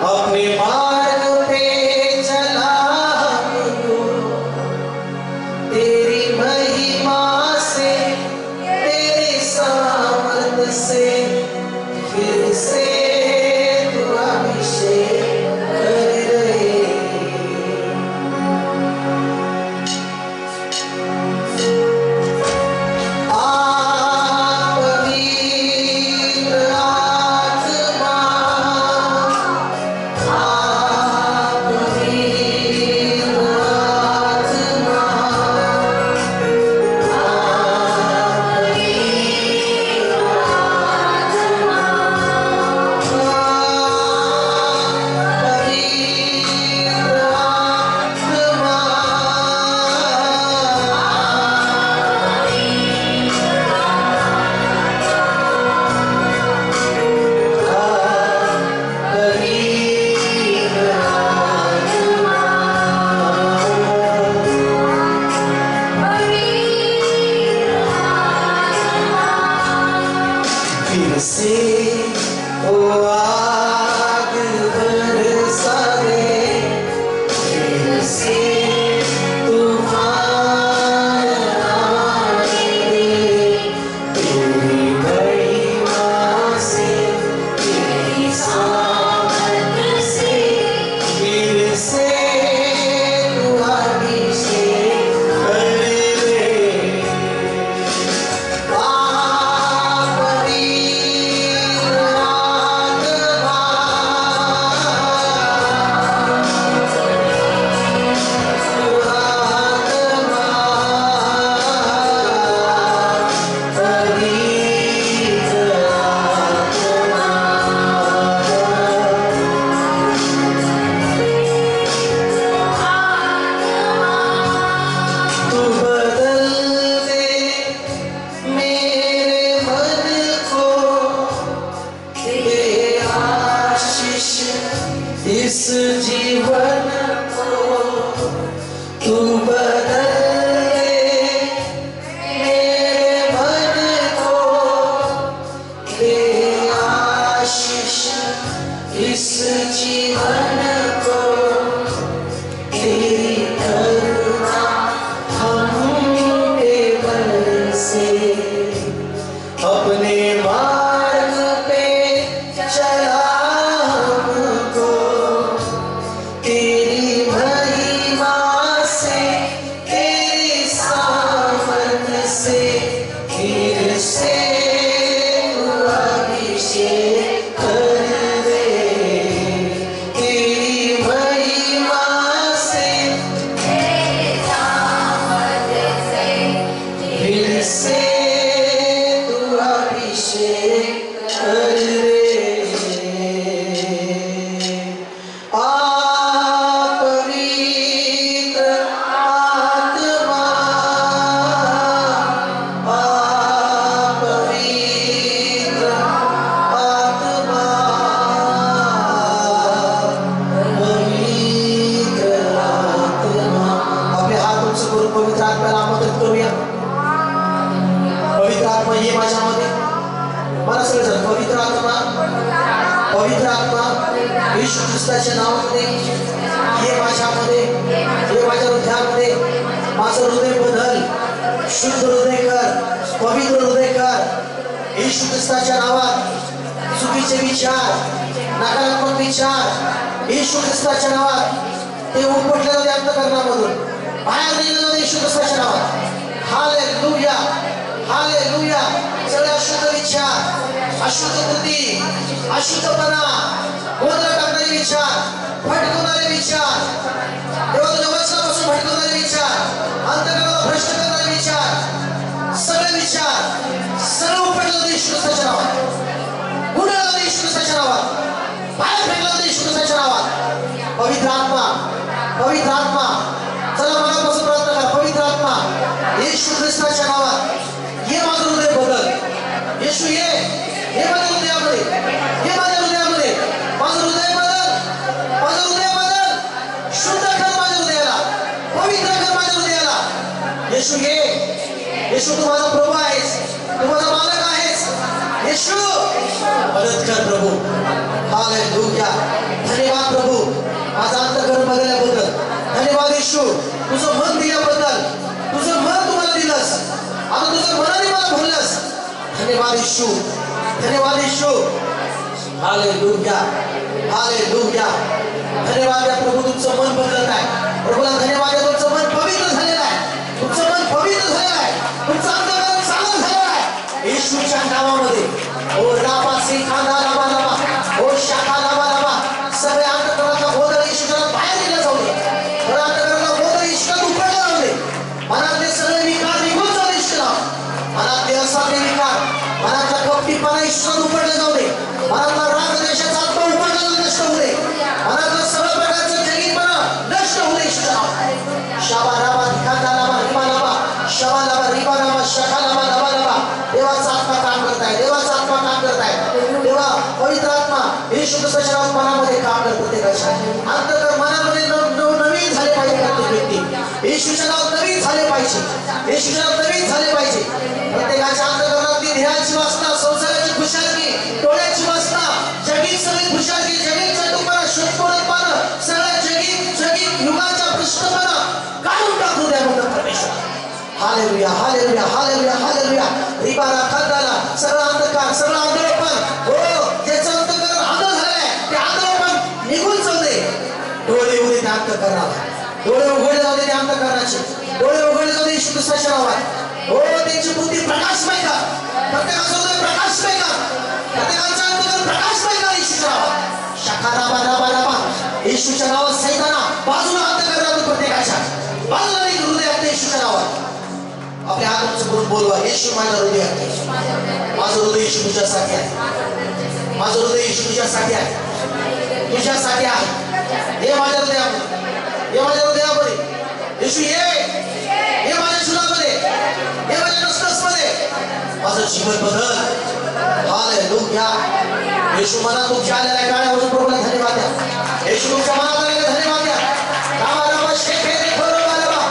अपने मार्ग पे चला हमको. तेरी महिमा से, तेरे सामर्थ से फिर से तू अभिषेक कर रहे. पवित्र आत्मा येशू ख्रिस्ताच्या नावामध्ये ये माझ्यामध्ये, ये माझ्या हृदयामध्ये, माझं हृदय बदल, शुद्ध हृदय कर, पवित्र हृदय कर येशू ख्रिस्ताच्या नावात. चुकीचे विचार, नकारात्मक विचार येशू ख्रिस्ताच्या नावात ते उपटले जाते अंतःकरणामधून, बाहेर निघले जाते येशू ख्रिस्ताच्या नावात. Hallelujah, hallelujah. सगळे अशुद्ध विचार, अशुद्ध कृती, अशुद्धपणा, गोंधळ करणारे विचार, भटकवणारे विचार, देवा तुझ्या वचनापासून भटकवणारे विचार, अंतःकरणाला भ्रष्ट करणारे विचार, सगळे विचार सर्व उपटले जाते येशू ख्रिस्ताच्या नावात. गुन्हा जाते येशू ख्रिस्ताच्या नावात, बाहेर फेकला जाते येशू ख्रिस्ताच्या नावात. पवित्र आत्मा, पवित्र आत्मा, चला मनापासून प्रार्थना करा. पवित्र आत्मा येशू ख्रिस्ताच्या नावात ये माझं हृदय बदल. येशू ये माझ्या हृदयामध्ये, ये माझ्या हृदयामध्ये, माझं हृदय बदल, माझं हृदय बदल, शुद्ध कर माझ्या हृदयाला, पवित्र कर माझ्या हृदयाला. येशू ये, येशू तू माझा प्रभू आहेस, तू माझा मालक आहेस. येशू मदत कर प्रभू. हालेलुया. धन्यवाद प्रभू माझं अंतःकरण बदलल्याबद्दल. धन्यवाद येशू तुझं मन दिल्याबद्दल. तुझं मन तुम्हाला दिलंस, आता तुझं मनाने मला भरलंस. धन्यवाद येशू, धन्यवाद येशू. Hallelujah, hallelujah. धन्यवाद या प्रभू तुमचं मन बदलत आहे. प्रभूला धन्यवाद या तुमचं मन पवित्र झालेलं आहे, तुमचं मन पवित्र झालेलं आहे, तुमचं अंतःकरण चांगलं झालेलं आहे येशूच्या नावामध्ये. ओ राबा सिखाना राबा राबा, ओ शाखा राबा राबा. सगळे अंतःकरणाचा गोंधळ येशूच्या बाहेर निघला जाऊ दे. अंतःकरणाचा गोंधळ येशूला उपडला जाऊ दे. मनातले सगळे विकार निघून जाऊ दे येशूला. मनातले असाधे विकार, मनातला कपटीपणा येशूला उपडला जाऊ दे. मनातला राग देशाचा आत्मा उपडला जाऊ नष्ट होऊ दे. मनातलं सगळं प्रकारचं जगीतपणा नष्ट होऊ दे येशूच्या नावात. शाबा राबा रिखाना राबा रिबा राबा, शबा राबा रिबा राबा, शखा राबा राबा राबा. देवाचा आत्मा काम करत आहे, देवाचा आत्मा काम करत आहे. देवा पवित्र आत्मा येशू ख्रिस्ताच्या नावात मनामध्ये काम करत प्रत्येकाच्या अंतःकरण मनामध्ये नवीन झाले पाहिजे. प्रत्येक व्यक्ती येशूच्या नावात नवीन झाले पाहिजे, येशूच्या नावात नवीन झाले पाहिजे. प्रत्येकाच्या अंतःकरणातली ध्येयाची वासना, संसाराची खुशालकी, डोळ्याची वासना, जगीत सगळी खुशालकी, जगीत चटुपणा, शोधपणा, सगळ्या जगीत युगाचा भ्रष्टपणा काढून टाकू द्या म्हणतात परमेश्वर. Hallelujah, hallelujah, hallelujah, hallelujah. रिबारा खांदाला सगळं अंधकार, सगळं आंधळेपण, हो ज्याचं अंतःकरण आंधळ झालंय ते आंधळेपण निघून जाऊ दे. डोळे उघडे त्या अंतःकरणाला, डोळे उघडले जाऊ दे त्या अंतःकरणाचे, डोळे उघडले जाऊ दे येशू ख्रिस्ताच्या नावात. हो त्यांची बुद्धी प्रकाशमय कर, प्रत्येकाचं हृदय प्रकाशमय कर, प्रत्येकाचं अंतःकरण प्रकाशमय कर येशूच्या नावात. शाखा राबा राबा राबा. येशूच्या नावात सैताना बाजूला अंतःकरणातून प्रत्येकाच्या बाजूला एक हृदय आपल्या येशूच्या नावात. आपल्या हाताचं करून बोलवा. येशू माझ्या हृदयात, माझं हृदय येशू तुझ्यासाठी आहे, माझं हृदय येशू तुझ्यासाठी आहे, तुझ्यासाठी आहे. हे माझ्या हृदयामध्ये, हे माझ्या हृदयामध्ये. येशू ये माझ्या जीवनामध्ये, हे माझ्या नसनसमध्ये. माझं जीवन बदल. हालेलुया. येशू मनात तुमच्या आलेल्या काळावरून प्रभूला धन्यवाद द्या. येशू तुमच्या मनात आलेल्या धन्यवाद द्या. रामा रामा शेखे रे खरोबा रामा,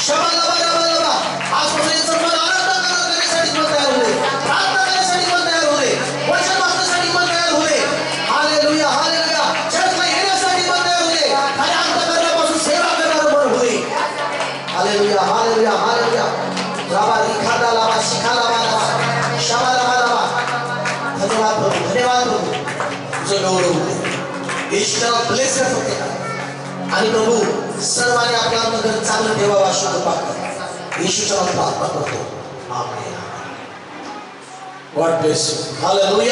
शबा रामा रामा रामा. आजपासून याचं मन आनंद करण्यासाठी मन तयार होते, प्रार्थना करण्यासाठी मन तयार होते, वचन वाचण्यासाठी मन तयार होते. Hallelujah, hallelujah. चर्चला येण्यासाठी मन तयार होते, आणि अंतःकरणापासून सेवा करणारं मन होते. Hallelujah, hallelujah, hallelujah. राबा रिखादा लाबा शिखा लाबा लाबा, शबा लाबा लाबा. धन्यवाद प्रभू, धन्यवाद प्रभू. तुझं गौरव होते येशूच्या ब्लेस कर प्रत्येकाला. आणि प्रभू सर्वांनी आपल्या अंतःकरण चांगलं ठेवावं अशी कृपा कर. येशूच्या नावात प्रार्थना करतो. Amen. God bless you. Hallelujah.